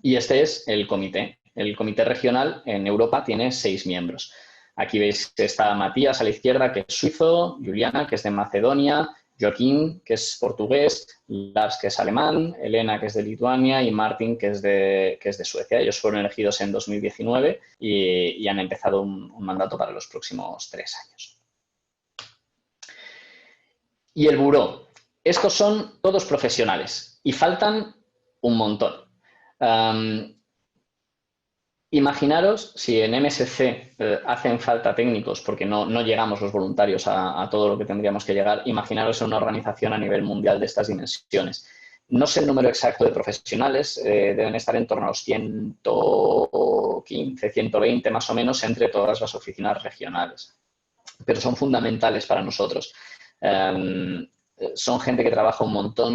Speaker 2: Y este es el comité. El comité regional en Europa tiene 6 miembros. Aquí veis que está Matías a la izquierda, que es suizo, Juliana, que es de Macedonia, Joaquín, que es portugués, Lars, que es alemán, Elena, que es de Lituania y Martin, que es de Suecia. Ellos fueron elegidos en 2019 y han empezado un mandato para los próximos 3 años. Y el buró. Estos son todos profesionales y faltan un montón. Imaginaros si en MSC hacen falta técnicos porque no llegamos los voluntarios a todo lo que tendríamos que llegar. Imaginaros en una organización a nivel mundial de estas dimensiones. No sé el número exacto de profesionales, deben estar en torno a los 115, 120 más o menos entre todas las oficinas regionales. Pero son fundamentales para nosotros. Son gente que trabaja un montón,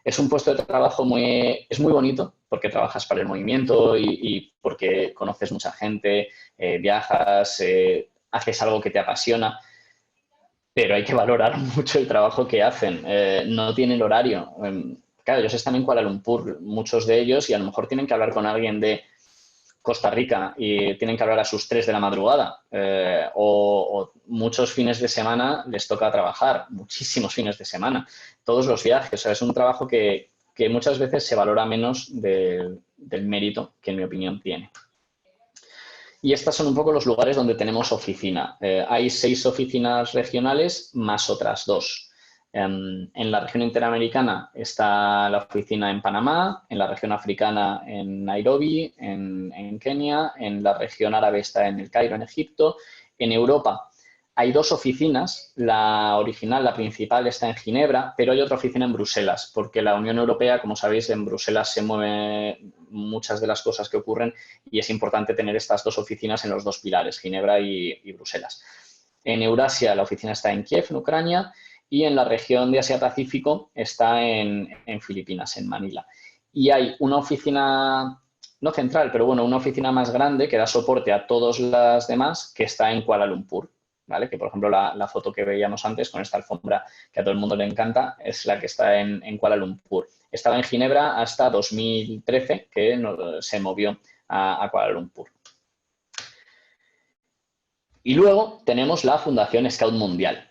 Speaker 2: es un puesto de trabajo es muy bonito porque trabajas para el movimiento y porque conoces mucha gente, viajas, haces algo que te apasiona, pero hay que valorar mucho el trabajo que hacen. No tienen horario. Claro, ellos están en Kuala Lumpur, muchos de ellos, y a lo mejor tienen que hablar con alguien de Costa Rica y tienen que hablar a sus 3 de la madrugada o muchos fines de semana les toca trabajar, muchísimos fines de semana, todos los viajes. O sea, es un trabajo que muchas veces se valora menos del mérito que en mi opinión tiene. Y estos son un poco los lugares donde tenemos oficina. Hay 6 oficinas regionales más otras 2. En la región interamericana está la oficina en Panamá, en la región africana en Nairobi, en Kenia, en la región árabe está en El Cairo, en Egipto. En Europa hay 2 oficinas, la original, la principal, está en Ginebra, pero hay otra oficina en Bruselas, porque la Unión Europea, como sabéis, en Bruselas se mueven muchas de las cosas que ocurren y es importante tener estas 2 oficinas en los 2 pilares, Ginebra y Bruselas. En Eurasia la oficina está en Kiev, en Ucrania, y en la región de Asia-Pacífico está en Filipinas, en Manila. Y hay una oficina, no central, pero bueno, una oficina más grande que da soporte a todas las demás que está en Kuala Lumpur, ¿vale? Que, por ejemplo, la foto que veíamos antes con esta alfombra que a todo el mundo le encanta es la que está en Kuala Lumpur. Estaba en Ginebra hasta 2013, que se movió a Kuala Lumpur. Y luego tenemos la Fundación Scout Mundial.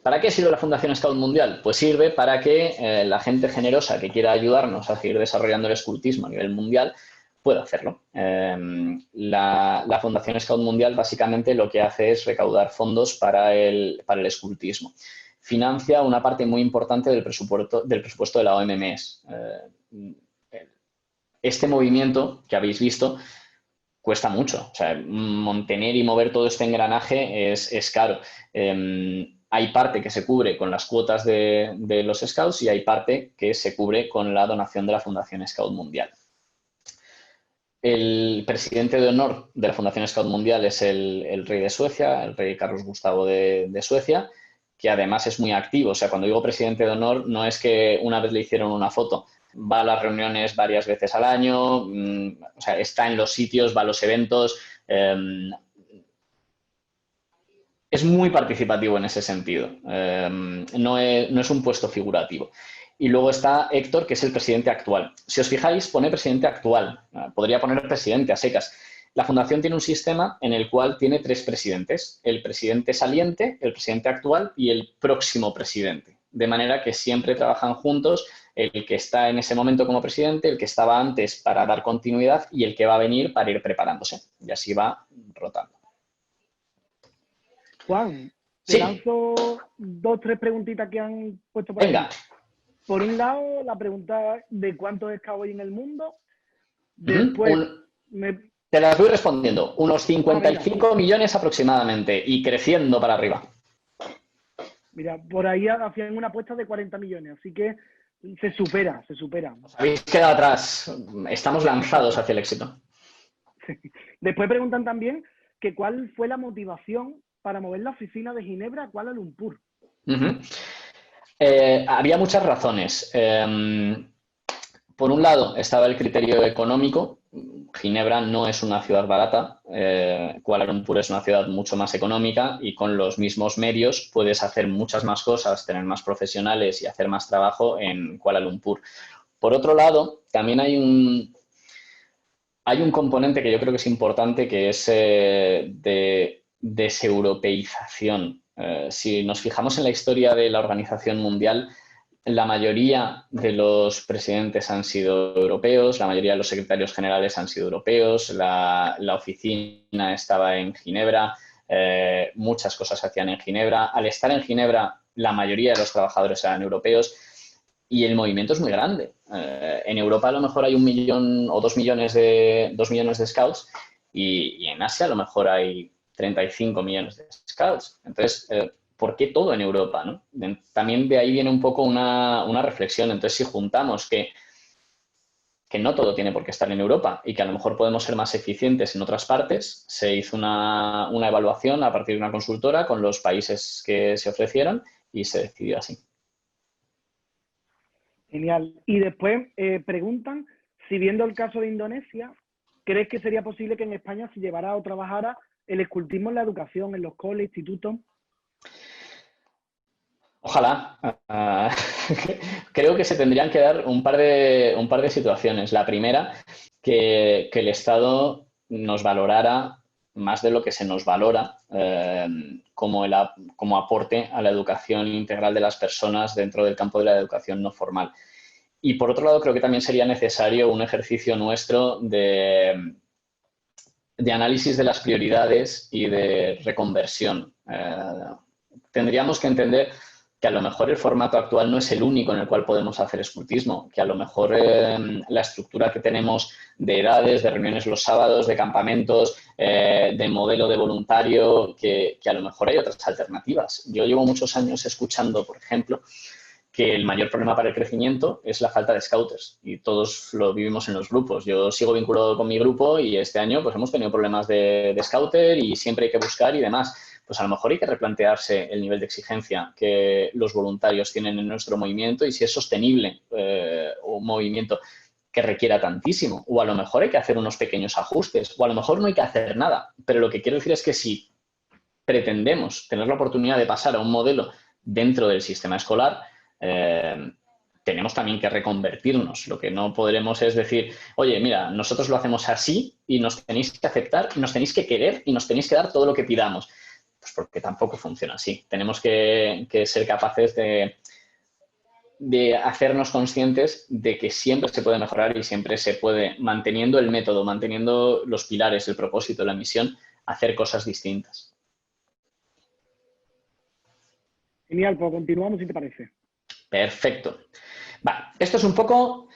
Speaker 2: ¿Para qué sirve la Fundación Scout Mundial? Pues sirve para que la gente generosa que quiera ayudarnos a seguir desarrollando el escultismo a nivel mundial pueda hacerlo. La Fundación Scout Mundial básicamente lo que hace es recaudar fondos para el escultismo. Financia una parte muy importante del presupuesto de la OMS. Este movimiento que habéis visto cuesta mucho. O sea, mantener y mover todo este engranaje es caro. Hay parte que se cubre con las cuotas de los Scouts y hay parte que se cubre con la donación de la Fundación Scout Mundial. El presidente de honor de la Fundación Scout Mundial es el rey de Suecia, el rey Carlos Gustavo de Suecia, que además es muy activo. O sea, cuando digo presidente de honor, no es que una vez le hicieron una foto. Va a las reuniones varias veces al año, o sea, está en los sitios, va a los eventos. Es muy participativo en ese sentido. No es un puesto figurativo. Y luego está Héctor, que es el presidente actual. Si os fijáis, pone presidente actual. Podría poner presidente a secas. La Fundación tiene un sistema en el cual tiene 3 presidentes. El presidente saliente, el presidente actual y el próximo presidente. De manera que siempre trabajan juntos el que está en ese momento como presidente, el que estaba antes para dar continuidad y el que va a venir para ir preparándose. Y así va rotando.
Speaker 1: Juan, Te
Speaker 2: Sí,
Speaker 1: lanzo 2 o 3 preguntitas que han puesto por aquí.
Speaker 2: venga.
Speaker 1: Por un lado, la pregunta de cuántos scouts hay en el mundo.
Speaker 2: Ujú.
Speaker 1: Después, me...
Speaker 2: Te las voy respondiendo. Unos
Speaker 1: venga.
Speaker 2: 55 millones aproximadamente y creciendo para arriba.
Speaker 1: Mira, por ahí hacían una apuesta de 40 millones, así que se supera.
Speaker 2: Os habéis quedado atrás. Estamos lanzados hacia el éxito.
Speaker 1: Después preguntan también que cuál fue la motivación para mover la oficina de Ginebra a Kuala Lumpur.
Speaker 2: Uh-huh. Había muchas razones. Por un lado, estaba el criterio económico. Ginebra no es una ciudad barata. Kuala Lumpur es una ciudad mucho más económica y con los mismos medios puedes hacer muchas más cosas, tener más profesionales y hacer más trabajo en Kuala Lumpur. Por otro lado, también hay un componente que yo creo que es importante, que es de deseuropeización. Si nos fijamos en la historia de la Organización Mundial, la mayoría de los presidentes han sido europeos, la mayoría de los secretarios generales han sido europeos, la oficina estaba en Ginebra, muchas cosas se hacían en Ginebra. Al estar en Ginebra, la mayoría de los trabajadores eran europeos y el movimiento es muy grande. En Europa a lo mejor hay 1 millón o 2 millones de scouts y en Asia a lo mejor hay 35 millones de scouts. Entonces, ¿por qué todo en Europa? ¿No? También de ahí viene un poco una reflexión. Entonces, si juntamos que no todo tiene por qué estar en Europa y que a lo mejor podemos ser más eficientes en otras partes, se hizo una evaluación a partir de una consultora con los países que se ofrecieron y se decidió así.
Speaker 1: Genial. Y después preguntan si, viendo el caso de Indonesia, ¿crees que sería posible que en España se llevara o trabajara el escultismo en la educación, en los coles, institutos?
Speaker 2: Ojalá. Creo que se tendrían que dar un par de situaciones. La primera, que el Estado nos valorara más de lo que se nos valora como aporte a la educación integral de las personas dentro del campo de la educación no formal. Y por otro lado, creo que también sería necesario un ejercicio nuestro de análisis de las prioridades y de reconversión. Tendríamos que entender que a lo mejor el formato actual no es el único en el cual podemos hacer escultismo, que a lo mejor la estructura que tenemos de edades, de reuniones los sábados, de campamentos, de modelo de voluntario, que a lo mejor hay otras alternativas. Yo llevo muchos años escuchando, por ejemplo, que el mayor problema para el crecimiento es la falta de scouters y todos lo vivimos en los grupos. Yo sigo vinculado con mi grupo y este año pues hemos tenido problemas de scouter y siempre hay que buscar y demás. Pues a lo mejor hay que replantearse el nivel de exigencia que los voluntarios tienen en nuestro movimiento y si es sostenible un movimiento que requiera tantísimo. O a lo mejor hay que hacer unos pequeños ajustes o a lo mejor no hay que hacer nada. Pero lo que quiero decir es que si pretendemos tener la oportunidad de pasar a un modelo dentro del sistema escolar, tenemos también que reconvertirnos. Lo que no podremos es decir, oye, mira, nosotros lo hacemos así y nos tenéis que aceptar, nos tenéis que querer y nos tenéis que dar todo lo que pidamos. Pues porque tampoco funciona así. Tenemos que ser capaces de hacernos conscientes de que siempre se puede mejorar y siempre se puede, manteniendo el método, manteniendo los pilares, el propósito, la misión, hacer cosas distintas.
Speaker 1: Genial, pues continuamos si te parece.
Speaker 2: Perfecto. Vale, esto es un poco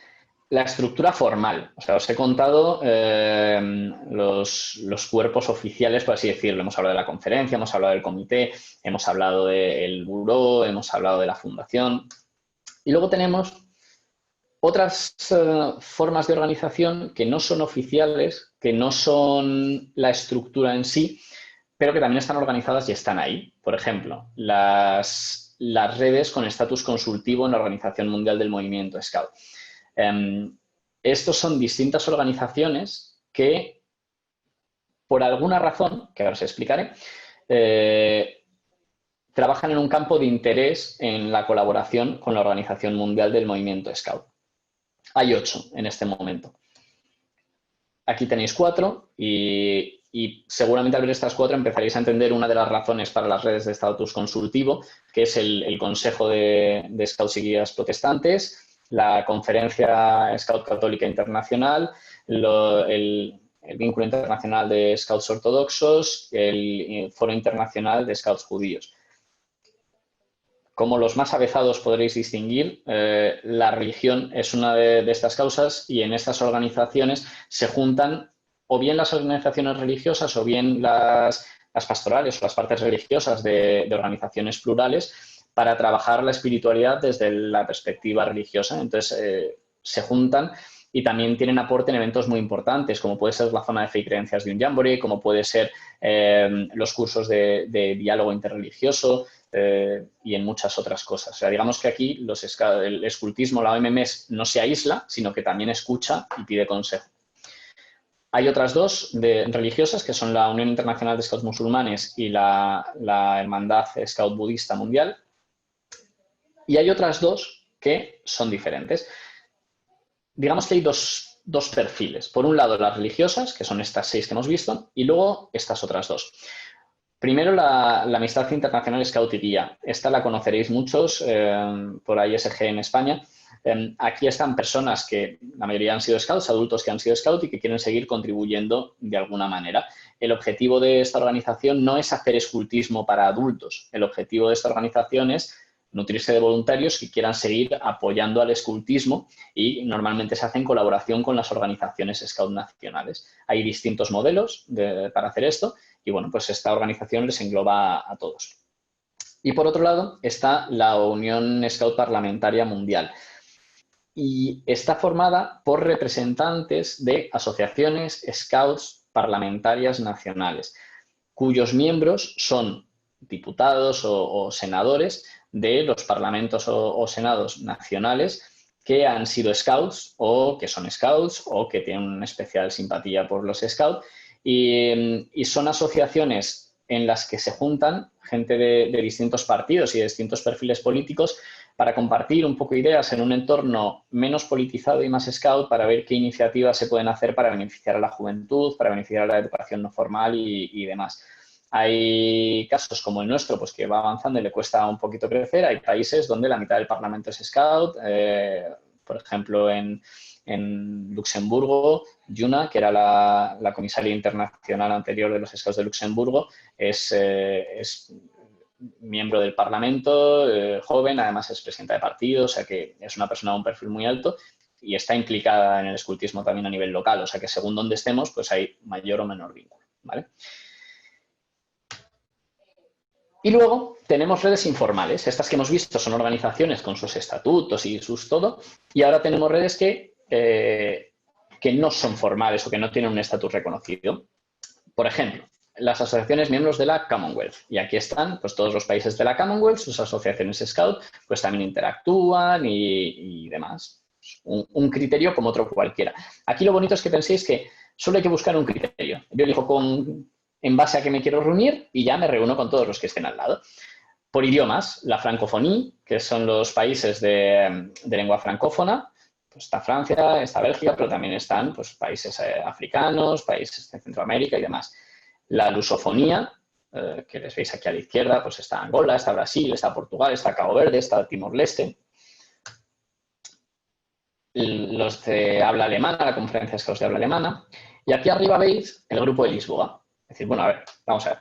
Speaker 2: la estructura formal. O sea, os he contado los cuerpos oficiales, por así decirlo. Hemos hablado de la conferencia, hemos hablado del comité, hemos hablado del buró, hemos hablado de la fundación. Y luego tenemos otras formas de organización que no son oficiales, que no son la estructura en sí, pero que también están organizadas y están ahí. Por ejemplo, las redes con estatus consultivo en la Organización Mundial del Movimiento Scout. Estos son distintas organizaciones que, por alguna razón, que ahora os explicaré, trabajan en un campo de interés en la colaboración con la Organización Mundial del Movimiento Scout. Hay 8 en este momento. Aquí tenéis 4 y seguramente al ver estas 4 empezaréis a entender una de las razones para las redes de estatus consultivo, que es el Consejo de Scouts y Guías Protestantes, la Conferencia Scout Católica Internacional, el Vínculo Internacional de Scouts Ortodoxos, el Foro Internacional de Scouts Judíos. como los más avezados podréis distinguir, la religión es una de estas causas y en estas organizaciones se juntan o bien las organizaciones religiosas o bien las pastorales o las partes religiosas de organizaciones plurales para trabajar la espiritualidad desde la perspectiva religiosa. Entonces, se juntan y también tienen aporte en eventos muy importantes, como puede ser la zona de fe y creencias de un Jamboree, como puede ser los cursos de diálogo interreligioso y en muchas otras cosas. O sea, digamos que aquí el escultismo, la OMMS, no se aísla, sino que también escucha y pide consejo. Hay otras dos religiosas, que son la Unión Internacional de Scouts Musulmanes y la Hermandad Scout Budista Mundial. Y hay otras dos que son diferentes. Digamos que hay dos perfiles. Por un lado, las religiosas, que son estas 6 que hemos visto, y luego estas otras dos. Primero, la Amistad Internacional Scout y Guía. Esta la conoceréis muchos por ISG en España. Aquí están personas que la mayoría han sido scouts, adultos que han sido scouts y que quieren seguir contribuyendo de alguna manera. El objetivo de esta organización no es hacer escultismo para adultos. El objetivo de esta organización es nutrirse de voluntarios que quieran seguir apoyando al escultismo y normalmente se hace en colaboración con las organizaciones scout nacionales. Hay distintos modelos para hacer esto y, bueno, pues esta organización les engloba a todos. Y por otro lado está la Unión Scout Parlamentaria Mundial y está formada por representantes de asociaciones scouts parlamentarias nacionales, cuyos miembros son diputados o senadores de los parlamentos o senados nacionales que han sido scouts o que son scouts o que tienen una especial simpatía por los scouts y son asociaciones en las que se juntan gente de distintos partidos y de distintos perfiles políticos para compartir un poco ideas en un entorno menos politizado y más scout para ver qué iniciativas se pueden hacer para beneficiar a la juventud, para beneficiar a la educación no formal y demás. Hay casos como el nuestro, pues que va avanzando y le cuesta un poquito crecer. Hay países donde la mitad del parlamento es scout. Por ejemplo, en Luxemburgo, Yuna, que era la comisaria internacional anterior de los scouts de Luxemburgo, es miembro del Parlamento, joven, además es presidenta de partido, o sea que es una persona de un perfil muy alto y está implicada en el escultismo también a nivel local, o sea que según donde estemos, pues hay mayor o menor vínculo, ¿vale? Y luego tenemos redes informales. Estas que hemos visto son organizaciones con sus estatutos y sus todo. Y ahora tenemos redes que no son formales o que no tienen un estatus reconocido. Por ejemplo, las asociaciones miembros de la Commonwealth. Y aquí están pues, todos los países de la Commonwealth, sus asociaciones Scout, pues también interactúan y demás. Un criterio como otro cualquiera. Aquí lo bonito es que penséis que solo hay que buscar un criterio. Yo elijo en base a qué me quiero reunir y ya me reúno con todos los que estén al lado. Por idiomas, la francofonía, que son los países de lengua francófona, pues está Francia, está Bélgica, pero también están pues, países africanos, países de Centroamérica y demás. La lusofonía, que les veis aquí a la izquierda, pues está Angola, está Brasil, está Portugal, está Cabo Verde, está Timor-Leste. Los de habla alemana, la conferencia Scouts de habla alemana. Y aquí arriba veis el grupo de Lisboa. Es decir, bueno, a ver, vamos a ver.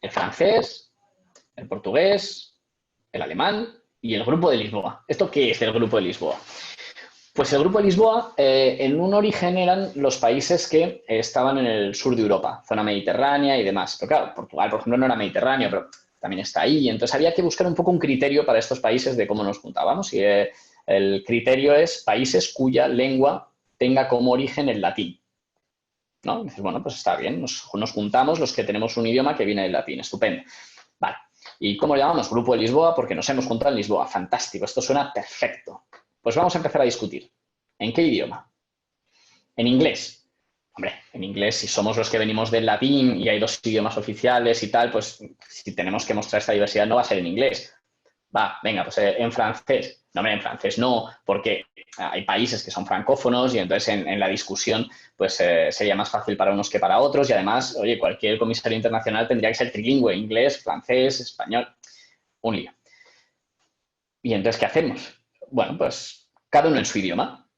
Speaker 2: El francés, el portugués, el alemán y el grupo de Lisboa. ¿Esto qué es el grupo de Lisboa? Pues el grupo de Lisboa, en un origen eran los países que estaban en el sur de Europa, zona mediterránea y demás. Pero claro, Portugal, por ejemplo, no era mediterráneo, pero también está ahí. Entonces había que buscar un poco un criterio para estos países de cómo nos juntábamos. Y el criterio es países cuya lengua tenga como origen el latín. ¿No? Dices, bueno, pues está bien, nos juntamos los que tenemos un idioma que viene del latín, estupendo. Vale, ¿y cómo le llamamos? Grupo de Lisboa, porque nos hemos juntado en Lisboa. Fantástico, esto suena perfecto. Pues vamos a empezar a discutir. ¿En qué idioma? En inglés. Hombre, en inglés, si somos los que venimos del latín y hay 2 idiomas oficiales y tal, pues si tenemos que mostrar esta diversidad no va a ser en inglés. Va, venga, pues en francés. No, hombre, en francés no, porque hay países que son francófonos y entonces en la discusión pues sería más fácil para unos que para otros y además, oye, cualquier comisario internacional tendría que ser trilingüe, inglés, francés, español, un lío. ¿Y entonces qué hacemos? Bueno, pues cada uno en su idioma.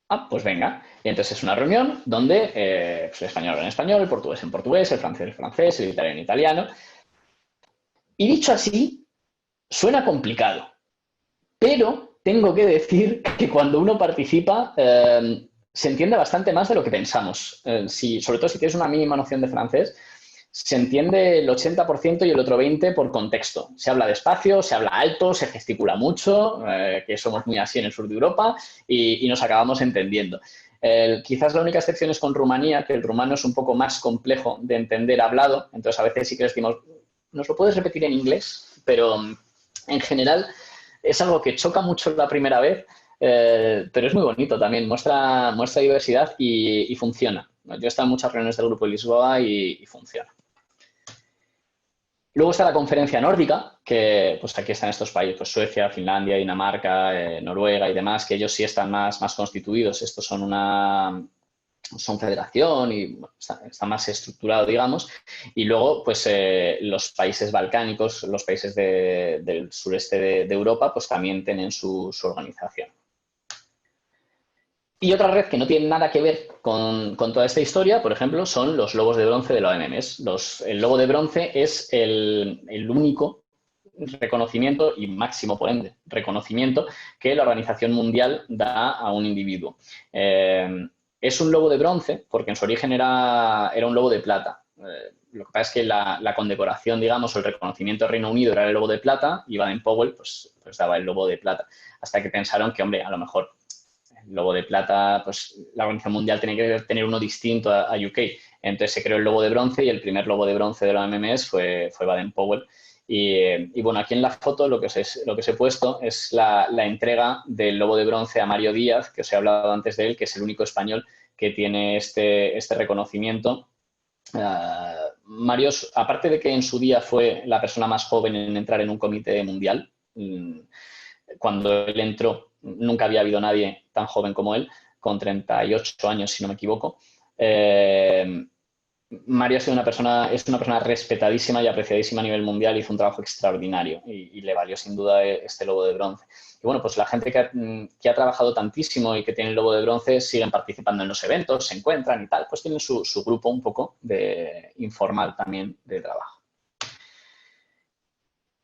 Speaker 2: Ah, pues venga. Y entonces es una reunión donde pues el español en español, el portugués en portugués, el francés en francés, el italiano en italiano. Y dicho así, Suena complicado, pero tengo que decir que cuando uno participa se entiende bastante más de lo que pensamos. Sobre todo si tienes una mínima noción de francés, se entiende el 80% y el otro 20% por contexto. Se habla despacio, se habla alto, se gesticula mucho, que somos muy así en el sur de Europa, y nos acabamos entendiendo. Quizás la única excepción es con Rumanía, que el rumano es un poco más complejo de entender hablado, entonces a veces sí que decimos, ¿nos lo puedes repetir en inglés? Pero en general es algo que choca mucho la primera vez, pero es muy bonito también, muestra diversidad y funciona. Yo he estado en muchas reuniones del Grupo de Lisboa y funciona. Luego está la conferencia nórdica, que pues aquí están estos países, pues Suecia, Finlandia, Dinamarca, Noruega y demás, que ellos sí están más constituidos. Estos son federación y bueno, está más estructurado, digamos. Y luego, pues los países balcánicos, los países del sureste de Europa, pues también tienen su organización. Y otra red que no tiene nada que ver con toda esta historia, por ejemplo, son los logos de bronce de la OMS. El logo de bronce es el único reconocimiento y máximo, por ende, reconocimiento que la Organización Mundial da a un individuo. Es un logo de bronce porque en su origen era un logo de plata. Lo que pasa es que la condecoración, digamos, o el reconocimiento del Reino Unido era el logo de plata y Baden-Powell pues daba el logo de plata. Hasta que pensaron que, hombre, a lo mejor el logo de plata, pues la Organización Mundial tiene que tener uno distinto a UK. Entonces se creó el logo de bronce y el primer logo de bronce de la OMS fue Baden-Powell. Y bueno, aquí en la foto lo que os he puesto es la entrega del logo de bronce a Mario Díaz, que os he hablado antes de él, que es el único español que tiene este reconocimiento. Mario, aparte de que en su día fue la persona más joven en entrar en un comité mundial, cuando él entró nunca había habido nadie tan joven como él, con 38 años, si no me equivoco. Mario es una persona respetadísima y apreciadísima a nivel mundial, hizo un trabajo extraordinario y le valió sin duda este logo de bronce. Y bueno, pues la gente que ha trabajado tantísimo y que tiene el logo de bronce siguen participando en los eventos, se encuentran y tal, pues tienen su grupo un poco informal también de trabajo.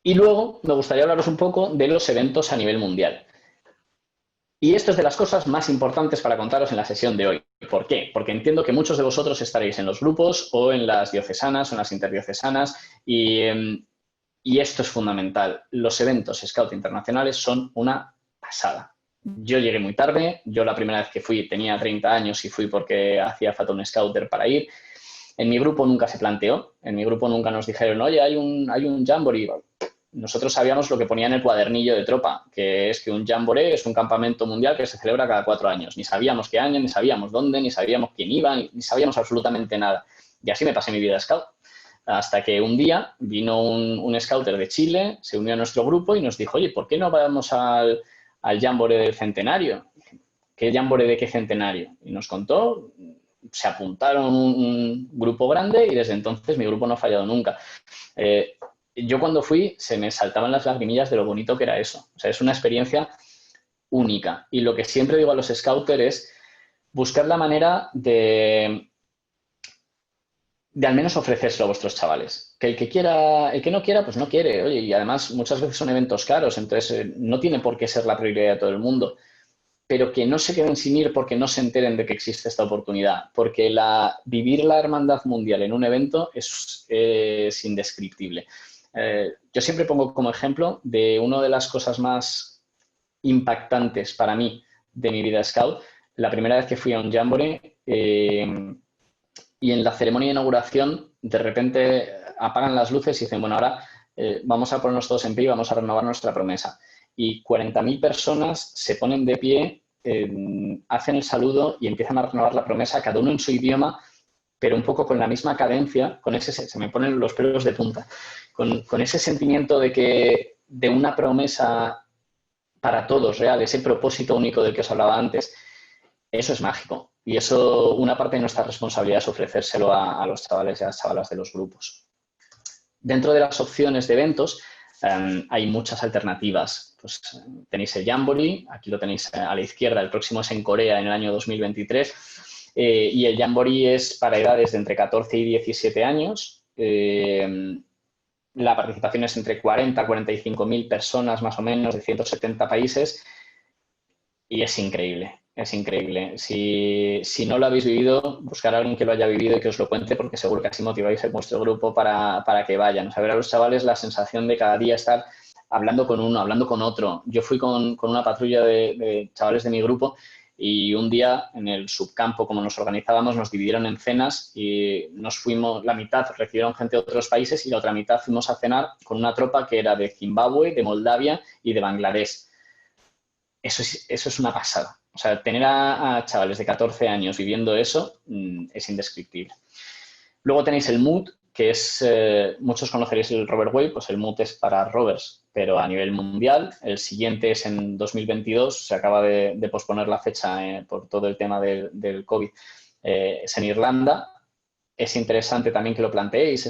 Speaker 2: Y luego me gustaría hablaros un poco de los eventos a nivel mundial. Y esto es de las cosas más importantes para contaros en la sesión de hoy. ¿Por qué? Porque entiendo que muchos de vosotros estaréis en los grupos o en las diocesanas o en las interdiocesanas y esto es fundamental. Los eventos Scout internacionales son una pasada. Yo llegué muy tarde, yo la primera vez que fui tenía 30 años y fui porque hacía falta un scouter para ir. En mi grupo nunca se planteó, en mi grupo nunca nos dijeron, oye, hay un jamboree. Nosotros sabíamos lo que ponía en el cuadernillo de tropa, que es que un jamboree es un campamento mundial que se celebra cada 4 años. Ni sabíamos qué año, ni sabíamos dónde, ni sabíamos quién iba, ni sabíamos absolutamente nada. Y así me pasé mi vida de scout. Hasta que un día vino un scouter de Chile, se unió a nuestro grupo y nos dijo, oye, ¿por qué no vamos al jamboree del centenario? ¿Qué jamboree de qué centenario? Y nos contó, se apuntaron un grupo grande y desde entonces mi grupo no ha fallado nunca. Yo cuando fui se me saltaban las lagrimillas de lo bonito que era eso. O sea, es una experiencia única. Y lo que siempre digo a los scouters es buscar la manera de al menos ofrecérselo a vuestros chavales. Que el que quiera, el que no quiera, pues no quiere. Oye, y además muchas veces son eventos caros, entonces no tiene por qué ser la prioridad de todo el mundo. Pero que no se queden sin ir porque no se enteren de que existe esta oportunidad. Porque vivir la hermandad mundial en un evento es indescriptible. Yo siempre pongo como ejemplo de una de las cosas más impactantes para mí de mi vida scout, la primera vez que fui a un jamboree y en la ceremonia de inauguración de repente apagan las luces y dicen, bueno, ahora vamos a ponernos todos en pie y vamos a renovar nuestra promesa. Y 40.000 personas se ponen de pie, hacen el saludo y empiezan a renovar la promesa, cada uno en su idioma, pero un poco con la misma cadencia, se me ponen los pelos de punta, con ese sentimiento de una promesa para todos real, ese propósito único del que os hablaba antes, eso es mágico. Y eso, una parte de nuestra responsabilidad es ofrecérselo a los chavales y a las chavalas de los grupos. Dentro de las opciones de eventos hay muchas alternativas. Pues, tenéis el Jamboree, aquí lo tenéis a la izquierda, el próximo es en Corea en el año 2023. Y el Jamboree es para edades de entre 14 y 17 años. La participación es entre 40 a 45 mil personas más o menos de 170 países y es increíble, es increíble. Si no lo habéis vivido, buscar a alguien que lo haya vivido y que os lo cuente porque seguro que así motiváis en vuestro grupo para que vayan. O sea, ver a los chavales la sensación de cada día estar hablando con uno, hablando con otro. Yo fui con una patrulla de chavales de mi grupo y un día en el subcampo, como nos organizábamos, nos dividieron en cenas y nos fuimos, la mitad recibieron gente de otros países y la otra mitad fuimos a cenar con una tropa que era de Zimbabue, de Moldavia y de Bangladesh. Eso es una pasada. O sea, tener a chavales de 14 años viviendo eso es indescriptible. Luego tenéis el Mood, que es, muchos conoceréis el Rover Way, pues el Mood es para rovers, pero a nivel mundial. El siguiente es en 2022, se acaba de posponer la fecha por todo el tema del COVID. Es en Irlanda. Es interesante también que lo planteéis.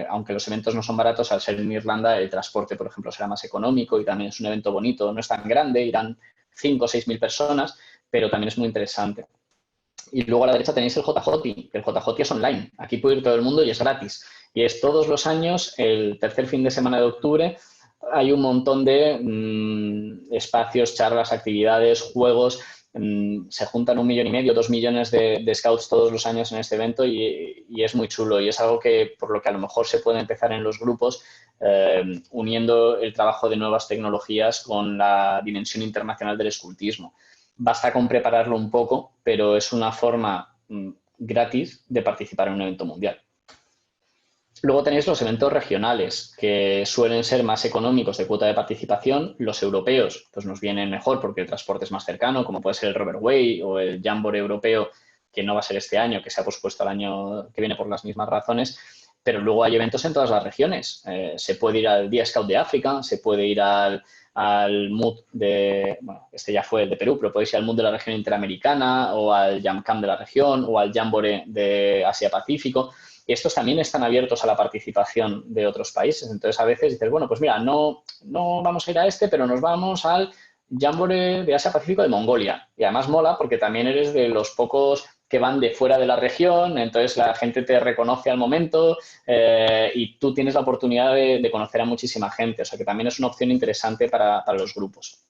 Speaker 2: Aunque los eventos no son baratos, al ser en Irlanda, el transporte, por ejemplo, será más económico y también es un evento bonito. No es tan grande, irán 5 o 6 mil personas, pero también es muy interesante. Y luego a la derecha tenéis el JJ, que el JJ es online. Aquí puede ir todo el mundo y es gratis. Y es todos los años, el tercer fin de semana de octubre, hay un montón de espacios, charlas, actividades, juegos. Se juntan 1,5 millones, 2 millones de scouts todos los años en este evento y es muy chulo. Y es algo que por lo que a lo mejor se puede empezar en los grupos uniendo el trabajo de nuevas tecnologías con la dimensión internacional del escultismo. Basta con prepararlo un poco, pero es una forma gratis de participar en un evento mundial. Luego tenéis los eventos regionales, que suelen ser más económicos de cuota de participación. Los europeos pues nos vienen mejor porque el transporte es más cercano, como puede ser el Rover Way o el Jamboree europeo, que no va a ser este año, que se ha pospuesto al año que viene por las mismas razones. Pero luego hay eventos en todas las regiones. Se puede ir al Día Scout de África, se puede ir al Mood bueno, este ya fue el de Perú, pero podéis ir al Mood de la región interamericana o al JamCam de la región o al Jamboree de Asia-Pacífico. Y estos también están abiertos a la participación de otros países. Entonces, a veces dices, bueno, pues mira, no vamos a ir a este, pero nos vamos al Jamboree de Asia-Pacífico de Mongolia. Y además mola porque también eres de los pocos que van de fuera de la región, entonces la gente te reconoce al momento y tú tienes la oportunidad de conocer a muchísima gente. O sea que también es una opción interesante para los grupos.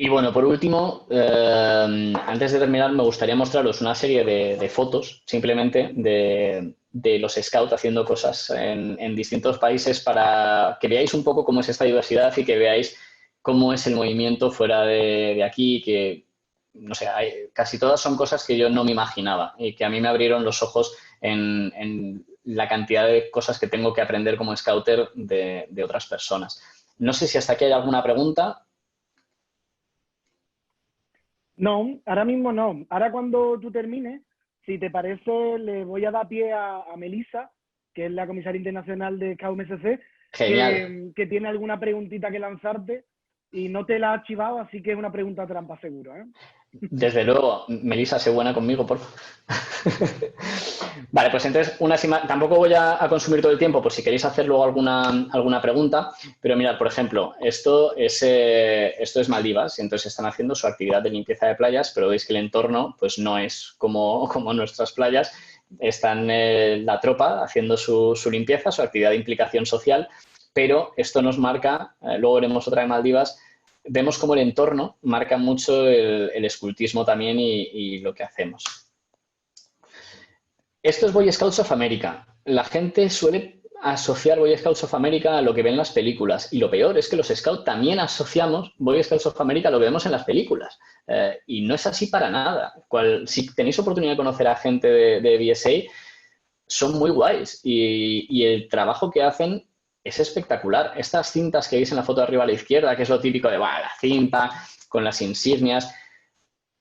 Speaker 2: Y bueno, por último, antes de terminar, me gustaría mostraros una serie de fotos, simplemente, de los scouts haciendo cosas en distintos países para que veáis un poco cómo es esta diversidad y que veáis cómo es el movimiento fuera de aquí, que, no sé, casi todas son cosas que yo no me imaginaba y que a mí me abrieron los ojos en la cantidad de cosas que tengo que aprender como scouter de otras personas. No sé si hasta aquí hay alguna pregunta.
Speaker 1: No, ahora mismo no. Ahora cuando tú termines, si te parece, le voy a dar pie a Melissa, que es la comisaria internacional de KMSC,
Speaker 2: Genial.
Speaker 1: que tiene alguna preguntita que lanzarte y no te la ha archivado, así que es una pregunta trampa seguro, ¿eh?
Speaker 2: Desde luego, Melissa, sé buena conmigo, por favor. Vale, pues entonces, tampoco voy a consumir todo el tiempo por si queréis hacer luego alguna pregunta, pero mirad, por ejemplo, esto es Maldivas y entonces están haciendo su actividad de limpieza de playas, pero veis que el entorno pues no es como nuestras playas. Están la tropa haciendo su limpieza, su actividad de implicación social, pero esto nos marca, luego veremos otra de Maldivas, vemos cómo el entorno marca mucho el escultismo también y lo que hacemos. Esto es Boy Scouts of America. La gente suele asociar Boy Scouts of America a lo que ven en las películas. Y lo peor es que los Scouts también asociamos Boy Scouts of America a lo que vemos en las películas. Y no es así para nada. Si tenéis oportunidad de conocer a gente de BSA, son muy guays. Y el trabajo que hacen es espectacular. Estas cintas que veis en la foto de arriba a la izquierda, que es lo típico de la cinta con las insignias,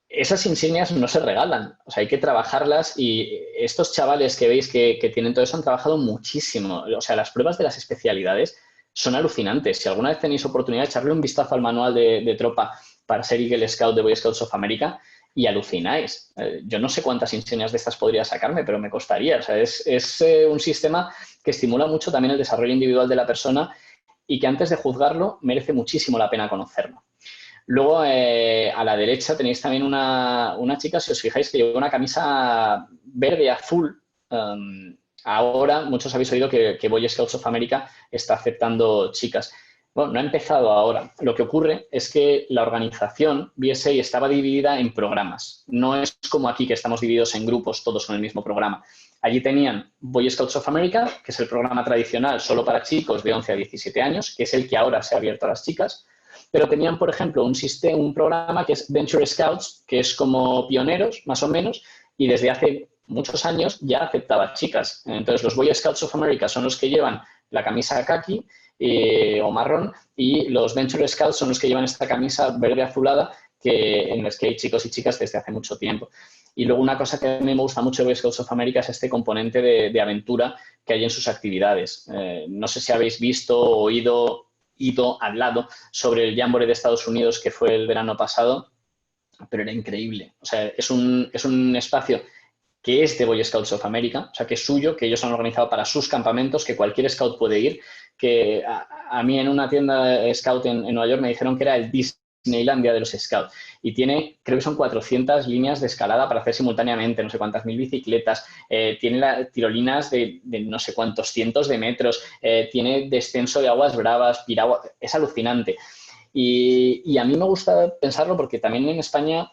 Speaker 2: esas insignias no se regalan, o sea, hay que trabajarlas y estos chavales que veis que tienen todo eso han trabajado muchísimo. O sea, las pruebas de las especialidades son alucinantes. Si alguna vez tenéis oportunidad de echarle un vistazo al manual de tropa para ser Eagle Scout de Boy Scouts of America y alucináis. Yo no sé cuántas insignias de estas podría sacarme, pero me costaría. O sea, es un sistema que estimula mucho también el desarrollo individual de la persona y que antes de juzgarlo merece muchísimo la pena conocerlo. Luego, a la derecha tenéis también una chica, si os fijáis, que lleva una camisa verde-azul. ahora muchos habéis oído que Boy Scouts of America está aceptando chicas. Bueno, no ha empezado ahora. Lo que ocurre es que la organización BSA estaba dividida en programas. No es como aquí que estamos divididos en grupos, todos con el mismo programa. Allí tenían Boy Scouts of America, que es el programa tradicional solo para chicos de 11 a 17 años, que es el que ahora se ha abierto a las chicas. Pero tenían, por ejemplo, un programa que es Venture Scouts, que es como pioneros, más o menos, y desde hace muchos años ya aceptaba chicas. Entonces, los Boy Scouts of America son los que llevan la camisa khaki o marrón, y los Venture Scouts son los que llevan esta camisa verde azulada, en las que hay chicos y chicas desde hace mucho tiempo. Y luego una cosa que a mí me gusta mucho de Boy Scouts of America es este componente de aventura que hay en sus actividades. No sé si habéis visto o oído, hablado sobre el Jamboree de Estados Unidos que fue el verano pasado, pero era increíble. O sea, es un espacio que es de Boy Scouts of America, o sea, que es suyo, que ellos han organizado para sus campamentos, que cualquier scout puede ir, que a mí en una tienda scout en Nueva York me dijeron que era el Disneylandia de los scouts, y tiene, creo que son 400 líneas de escalada para hacer simultáneamente, no sé cuántas mil bicicletas, tiene tirolinas de no sé cuántos cientos de metros, tiene descenso de aguas bravas, piragua, es alucinante. Y a mí me gusta pensarlo porque también en España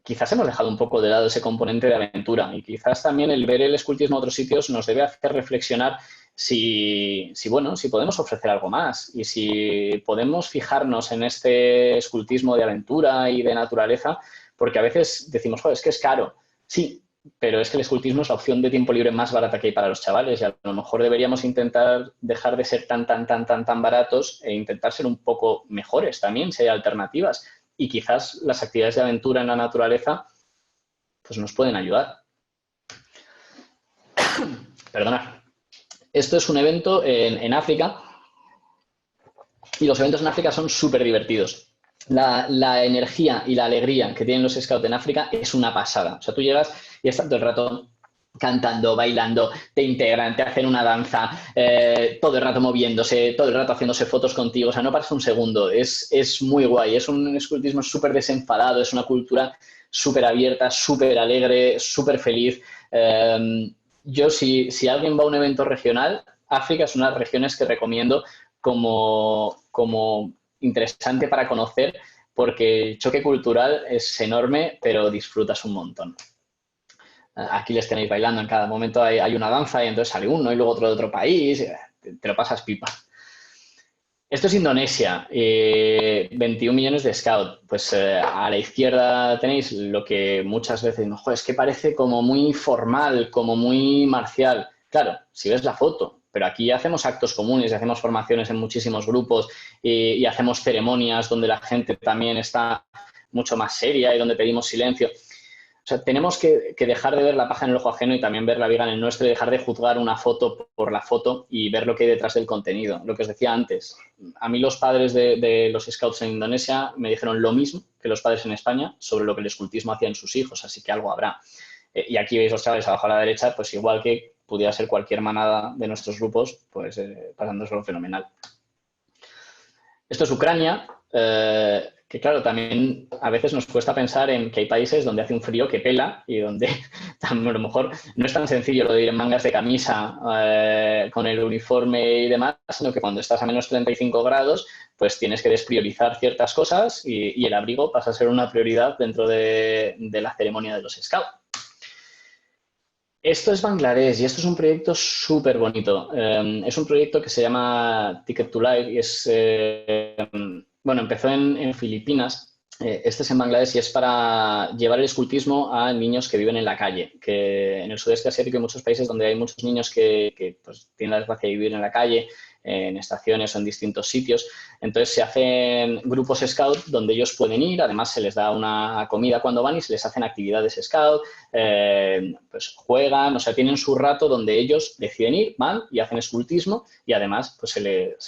Speaker 2: quizás hemos dejado un poco de lado ese componente de aventura, y quizás también el ver el escultismo a otros sitios nos debe hacer reflexionar si podemos ofrecer algo más, y si podemos fijarnos en este escultismo de aventura y de naturaleza, porque a veces decimos, joder, es que es caro. Sí, pero es que el escultismo es la opción de tiempo libre más barata que hay para los chavales, y a lo mejor deberíamos intentar dejar de ser tan baratos e intentar ser un poco mejores también, si hay alternativas. Y quizás las actividades de aventura en la naturaleza pues nos pueden ayudar. Perdonad. Esto es un evento en África, y los eventos en África son súper divertidos. La energía y la alegría que tienen los scouts en África es una pasada. O sea, tú llegas y estás todo el rato cantando, bailando, te integran, te hacen una danza, todo el rato moviéndose, todo el rato haciéndose fotos contigo. O sea, no paras un segundo. Es muy guay. Es un escultismo súper desenfadado, es una cultura súper abierta, súper alegre, súper feliz. Yo, si alguien va a un evento regional, África es una de las regiones que recomiendo como interesante para conocer, porque el choque cultural es enorme, pero disfrutas un montón. Aquí les tenéis bailando en cada momento, hay una danza y entonces sale uno y luego otro de otro país, te lo pasas pipa. Esto es Indonesia, 21 millones de scout. Pues a la izquierda tenéis lo que muchas veces decimos, es que parece como muy formal, como muy marcial. Claro, si ves la foto, pero aquí hacemos actos comunes y hacemos formaciones en muchísimos grupos y hacemos ceremonias donde la gente también está mucho más seria y donde pedimos silencio. O sea, tenemos que dejar de ver la paja en el ojo ajeno y también ver la viga en el nuestro, y dejar de juzgar una foto por la foto y ver lo que hay detrás del contenido. Lo que os decía antes, a mí los padres de los scouts en Indonesia me dijeron lo mismo que los padres en España sobre lo que el escultismo hacía en sus hijos, así que algo habrá. Y aquí veis los chavales abajo a la derecha, pues igual que pudiera ser cualquier manada de nuestros grupos, pues pasándoselo fenomenal. Esto es Ucrania, que claro, también a veces nos cuesta pensar en que hay países donde hace un frío que pela y donde a lo mejor no es tan sencillo lo de ir en mangas de camisa con el uniforme y demás, sino que cuando estás a menos 35 grados, pues tienes que despriorizar ciertas cosas y el abrigo pasa a ser una prioridad dentro de la ceremonia de los scouts. Esto es Bangladesh y esto es un proyecto súper bonito. Es un proyecto que se llama Ticket to Life y empezó en Filipinas. Este es en Bangladesh y es para llevar el escultismo a niños que viven en la calle, que en el sudeste asiático hay muchos países donde hay muchos niños que pues, tienen la desgracia de vivir en la calle, en estaciones o en distintos sitios. Entonces se hacen grupos scout donde ellos pueden ir, además se les da una comida cuando van y se les hacen actividades scout, pues juegan, o sea, tienen su rato donde ellos deciden ir, van y hacen escultismo y además pues se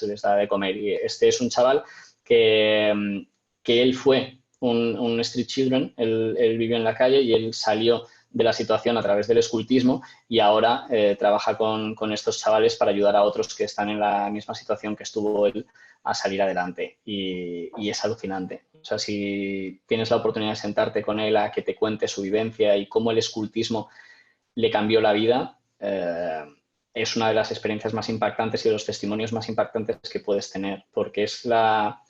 Speaker 2: les da de comer. Y este es un chaval que él fue un street children, él vivió en la calle y él salió de la situación a través del escultismo y ahora trabaja con estos chavales para ayudar a otros que están en la misma situación que estuvo él a salir adelante y es alucinante. O sea, si tienes la oportunidad de sentarte con él a que te cuente su vivencia y cómo el escultismo le cambió la vida, es una de las experiencias más impactantes y de los testimonios más impactantes que puedes tener, porque es la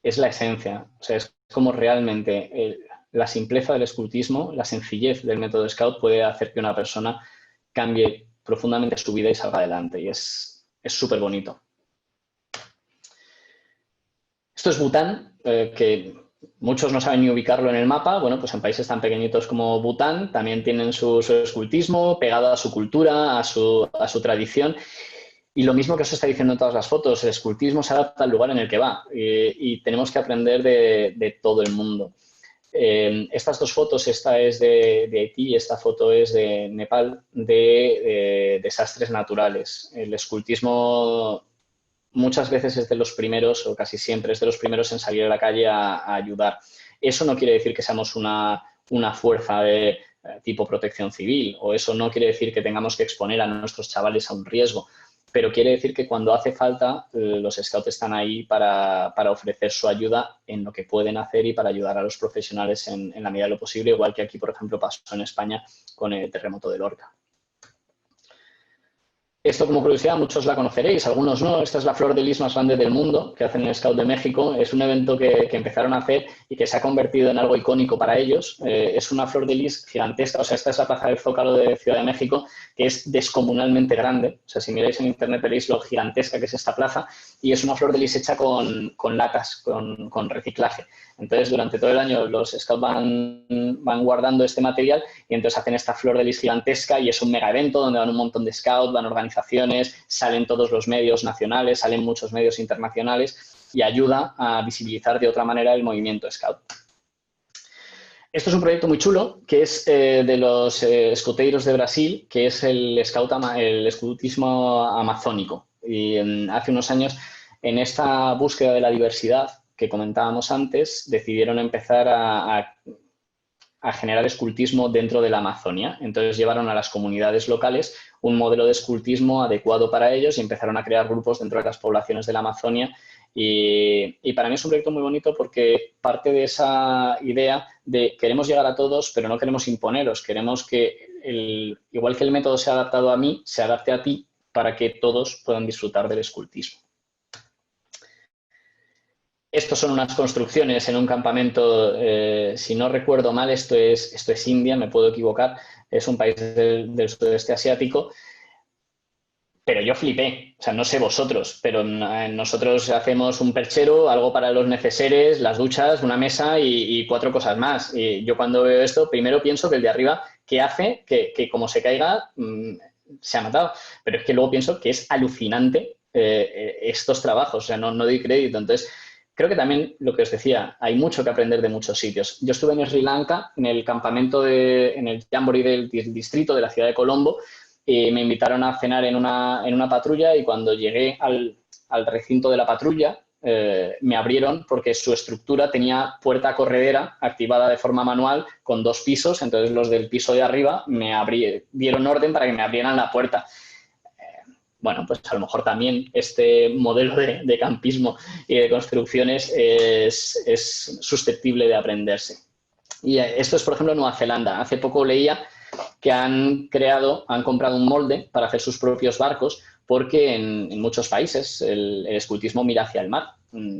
Speaker 2: esencia, o sea, es como realmente la simpleza del escultismo, la sencillez del método Scout puede hacer que una persona cambie profundamente su vida y salga adelante, y es súper bonito. Esto es Bután, que muchos no saben ni ubicarlo en el mapa. Bueno, pues en países tan pequeñitos como Bután también tienen su escultismo pegado a su cultura, a su tradición. Y lo mismo que os está diciendo en todas las fotos, el escultismo se adapta al lugar en el que va y tenemos que aprender de todo el mundo. Estas dos fotos, esta es de Haití y esta foto es de Nepal, de desastres naturales. El escultismo muchas veces es de los primeros, o casi siempre es de los primeros en salir a la calle a ayudar. Eso no quiere decir que seamos una fuerza de tipo protección civil, o eso no quiere decir que tengamos que exponer a nuestros chavales a un riesgo, pero quiere decir que cuando hace falta, los scouts están ahí para ofrecer su ayuda en lo que pueden hacer y para ayudar a los profesionales en la medida de lo posible, igual que aquí, por ejemplo, pasó en España con el terremoto de Lorca. Esto, como curiosidad, muchos la conoceréis, algunos no. Esta es la flor de lis más grande del mundo que hacen el Scout de México. Es un evento que empezaron a hacer y que se ha convertido en algo icónico para ellos. Es una flor de lis gigantesca. O sea, esta es la plaza del Zócalo de Ciudad de México, que es descomunalmente grande. O sea, si miráis en internet veréis lo gigantesca que es esta plaza. Y es una flor de lis hecha con latas, con reciclaje. Entonces, durante todo el año los Scouts van guardando este material y entonces hacen esta flor de lis gigantesca y es un mega evento donde van un montón de Scouts, van organizaciones, salen todos los medios nacionales, salen muchos medios internacionales y ayuda a visibilizar de otra manera el movimiento Scout. Esto es un proyecto muy chulo que es de los escoteiros de Brasil, que es el escultismo amazónico. Y hace unos años, en esta búsqueda de la diversidad que comentábamos antes, decidieron empezar a generar escultismo dentro de la Amazonia. Entonces llevaron a las comunidades locales un modelo de escultismo adecuado para ellos y empezaron a crear grupos dentro de las poblaciones de la Amazonia. Y para mí es un proyecto muy bonito porque parte de esa idea de queremos llegar a todos, pero no queremos imponeros. Queremos que, igual que el método se ha adaptado a mí, se adapte a ti para que todos puedan disfrutar del escultismo. Estos son unas construcciones en un campamento, si no recuerdo mal, esto es India, me puedo equivocar, es un país del sudeste asiático, pero yo flipé, o sea, no sé vosotros, pero nosotros hacemos un perchero, algo para los neceseres, las duchas, una mesa y 4 cosas más. Y yo cuando veo esto, primero pienso que el de arriba, ¿qué hace? Que como se caiga, se ha matado. Pero es que luego pienso que es alucinante estos trabajos, o sea, no doy crédito. Entonces, creo que también, lo que os decía, hay mucho que aprender de muchos sitios. Yo estuve en Sri Lanka, en el campamento, en el Jamboree del distrito de la ciudad de Colombo, y me invitaron a cenar en una patrulla y cuando llegué al recinto de la patrulla, me abrieron porque su estructura tenía puerta corredera activada de forma manual con 2 pisos, entonces los del piso de arriba dieron orden para que me abrieran la puerta. Bueno, pues a lo mejor también este modelo de campismo y de construcciones es susceptible de aprenderse. Y esto es, por ejemplo, Nueva Zelanda. Hace poco leía que han comprado un molde para hacer sus propios barcos porque en muchos países el escultismo mira hacia el mar.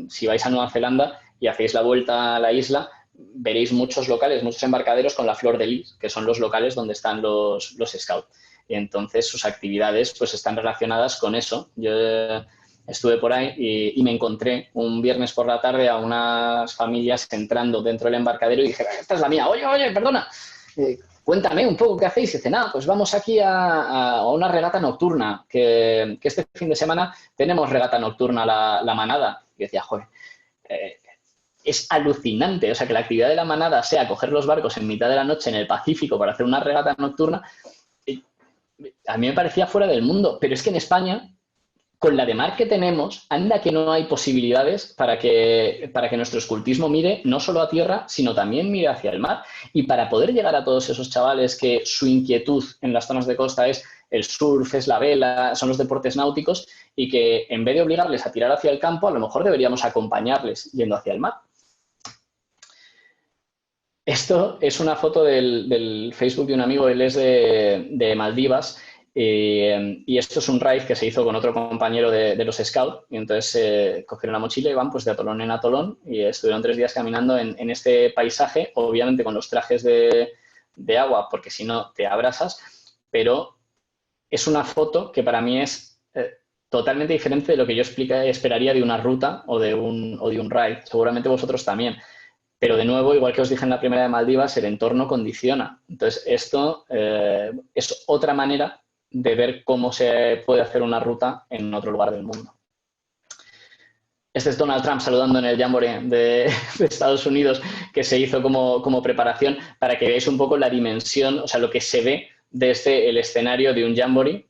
Speaker 2: Si vais a Nueva Zelanda y hacéis la vuelta a la isla, veréis muchos locales, muchos embarcaderos con la flor de lis, que son los locales donde están los scouts. Y entonces sus actividades pues están relacionadas con eso. Yo estuve por ahí y me encontré un viernes por la tarde a unas familias entrando dentro del embarcadero y dije, esta es la mía, oye, perdona, cuéntame un poco qué hacéis. Y dice, nada, pues vamos aquí a una regata nocturna, que este fin de semana tenemos regata nocturna la manada. Y decía, joder, es alucinante, o sea, que la actividad de la manada sea coger los barcos en mitad de la noche en el Pacífico para hacer una regata nocturna. A mí me parecía fuera del mundo, pero es que en España, con la de mar que tenemos, anda que no hay posibilidades para que nuestro escultismo mire no solo a tierra, sino también mire hacia el mar. Y para poder llegar a todos esos chavales que su inquietud en las zonas de costa es el surf, es la vela, son los deportes náuticos, y que en vez de obligarles a tirar hacia el campo, a lo mejor deberíamos acompañarles yendo hacia el mar. Esto es una foto del Facebook de un amigo, él es de Maldivas, Y esto es un ride que se hizo con otro compañero de los Scouts, y entonces cogieron la mochila y van pues de atolón en atolón y estuvieron 3 días caminando en este paisaje, obviamente con los trajes de agua, porque si no te abrasas, pero es una foto que para mí es totalmente diferente de lo que yo esperaría de una ruta o de un ride. Seguramente vosotros también. Pero de nuevo, igual que os dije en la primera de Maldivas, el entorno condiciona. Entonces, esto es otra manera de ver cómo se puede hacer una ruta en otro lugar del mundo. Este es Donald Trump saludando en el Jamboree de Estados Unidos, que se hizo como preparación para que veáis un poco la dimensión, o sea, lo que se ve desde el escenario de un Jamboree,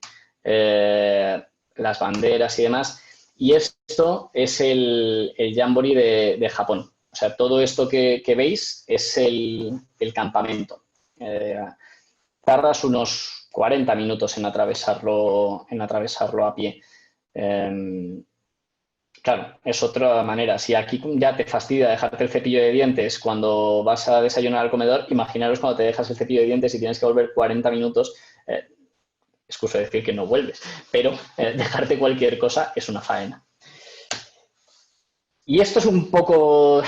Speaker 2: las banderas y demás. Y esto es el Jamboree de Japón. O sea, todo esto que veis es el campamento. Tardas unos 40 minutos en atravesarlo a pie. Claro, es otra manera. Si aquí ya te fastidia dejarte el cepillo de dientes cuando vas a desayunar al comedor, imaginaros cuando te dejas el cepillo de dientes y tienes que volver 40 minutos. Excuso decir que no vuelves, pero dejarte cualquier cosa es una faena. Y esto es un poco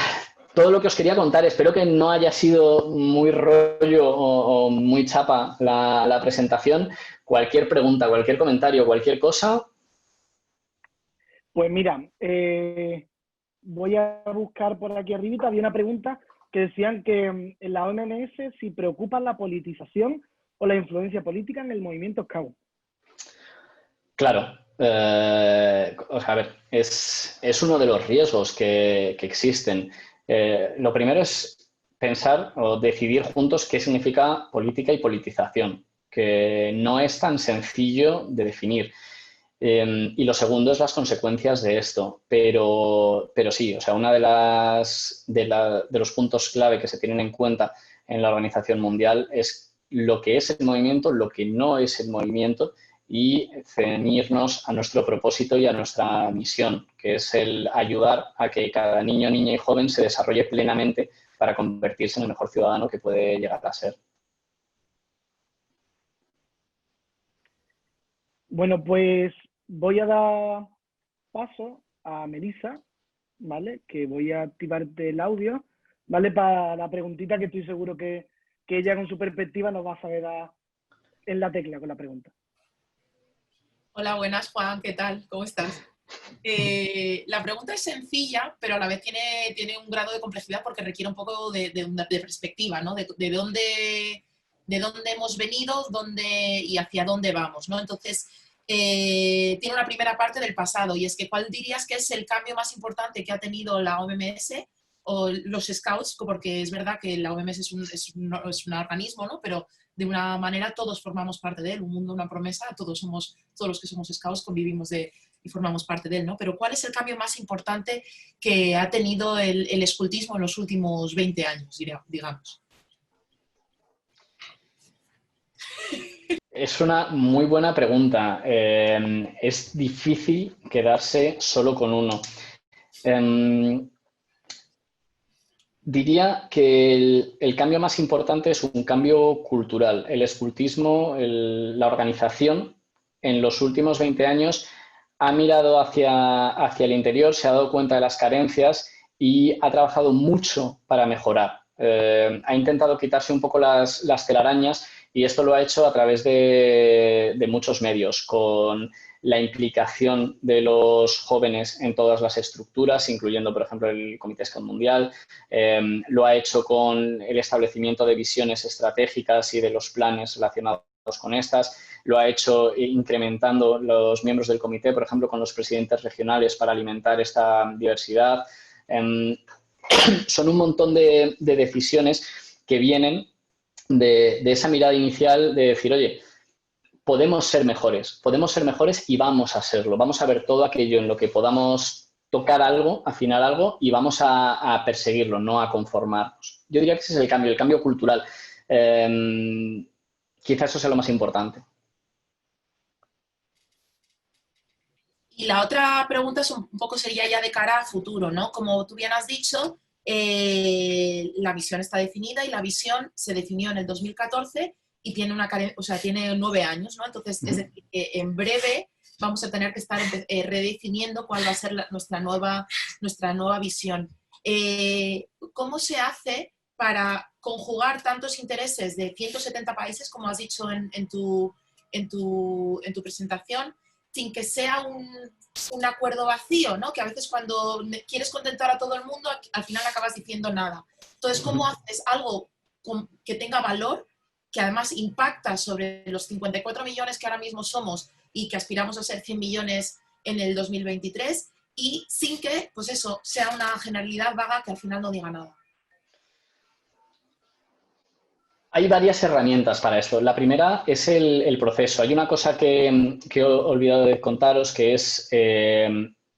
Speaker 2: todo lo que os quería contar. Espero que no haya sido muy rollo o muy chapa la presentación. Cualquier pregunta, cualquier comentario, cualquier cosa.
Speaker 1: Pues mira, voy a buscar por aquí arribita. Había una pregunta que decían que en la OMS si preocupa la politización o la influencia política en el movimiento Scout.
Speaker 2: Claro. O sea, a ver, es uno de los riesgos que existen. Lo primero es pensar o decidir juntos qué significa política y politización, que no es tan sencillo de definir. Y lo segundo es las consecuencias de esto. Pero sí, o sea, uno de los puntos clave que se tienen en cuenta en la Organización Mundial es lo que es el movimiento, lo que no es el movimiento, y ceñirnos a nuestro propósito y a nuestra misión, que es el ayudar a que cada niño, niña y joven se desarrolle plenamente para convertirse en el mejor ciudadano que puede llegar a ser.
Speaker 1: Bueno, pues voy a dar paso a Melissa, ¿vale? Que voy a activarte el audio, ¿vale? Para la preguntita que estoy seguro que ella con su perspectiva nos va a saber dar en la tecla con la pregunta.
Speaker 3: Hola, buenas, Juan, ¿qué tal? ¿Cómo estás? La pregunta es sencilla, pero a la vez tiene un grado de complejidad porque requiere un poco de perspectiva, ¿no? De dónde hemos venido y hacia dónde vamos, ¿no? Entonces, tiene una primera parte del pasado y es que ¿cuál dirías que es el cambio más importante que ha tenido la OMS o los Scouts? Porque es verdad que la OMS es un organismo, ¿no? Pero de una manera todos formamos parte de él, un mundo, una promesa, todos los que somos Scouts convivimos y formamos parte de él, ¿no? Pero ¿cuál es el cambio más importante que ha tenido el escultismo en los últimos 20 años, digamos?
Speaker 2: Es una muy buena pregunta. Es difícil quedarse solo con uno. Diría que el cambio más importante es un cambio cultural. El escultismo, la organización, en los últimos 20 años ha mirado hacia el interior, se ha dado cuenta de las carencias y ha trabajado mucho para mejorar. Ha intentado quitarse un poco las telarañas y esto lo ha hecho a través de muchos medios, con la implicación de los jóvenes en todas las estructuras, incluyendo, por ejemplo, el Comité Scout Mundial. Lo ha hecho con el establecimiento de visiones estratégicas y de los planes relacionados con estas. Lo ha hecho incrementando los miembros del comité, por ejemplo, con los presidentes regionales para alimentar esta diversidad. Son un montón de decisiones que vienen de esa mirada inicial de decir, oye, podemos ser mejores y vamos a serlo. Vamos a ver todo aquello en lo que podamos tocar algo, afinar algo y vamos a perseguirlo, no a conformarnos. Yo diría que ese es el cambio cultural. Quizás eso sea lo más importante.
Speaker 3: Y la otra pregunta es un poco sería ya de cara a futuro, ¿no? Como tú bien has dicho, la visión está definida y la visión se definió en el 2014 y tiene tiene 9 años, ¿no? Entonces, es decir, que en breve vamos a tener que estar redefiniendo cuál va a ser nuestra nueva visión. ¿Cómo se hace para conjugar tantos intereses de 170 países, como has dicho en tu presentación, sin que sea un acuerdo vacío, ¿no? Que a veces cuando quieres contentar a todo el mundo, al final acabas diciendo nada. Entonces, ¿cómo haces algo que tenga valor, que además impacta sobre los 54 millones que ahora mismo somos y que aspiramos a ser 100 millones en el 2023, y sin que, pues eso, sea una generalidad vaga que al final no diga nada?
Speaker 2: Hay varias herramientas para esto. La primera es el proceso. Hay una cosa que he olvidado de contaros, que es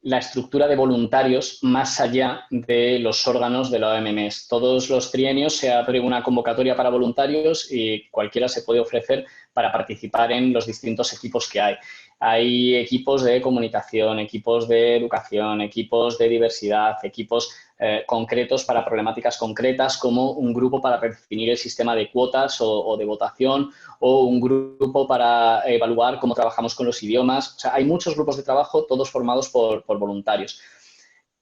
Speaker 2: la estructura de voluntarios más allá de los órganos de la OMS. Todos los trienios se abre una convocatoria para voluntarios y cualquiera se puede ofrecer para participar en los distintos equipos que hay. Hay equipos de comunicación, equipos de educación, equipos de diversidad, equipos concretos para problemáticas concretas, como un grupo para definir el sistema de cuotas o de votación, o un grupo para evaluar cómo trabajamos con los idiomas. O sea, hay muchos grupos de trabajo, todos formados por voluntarios.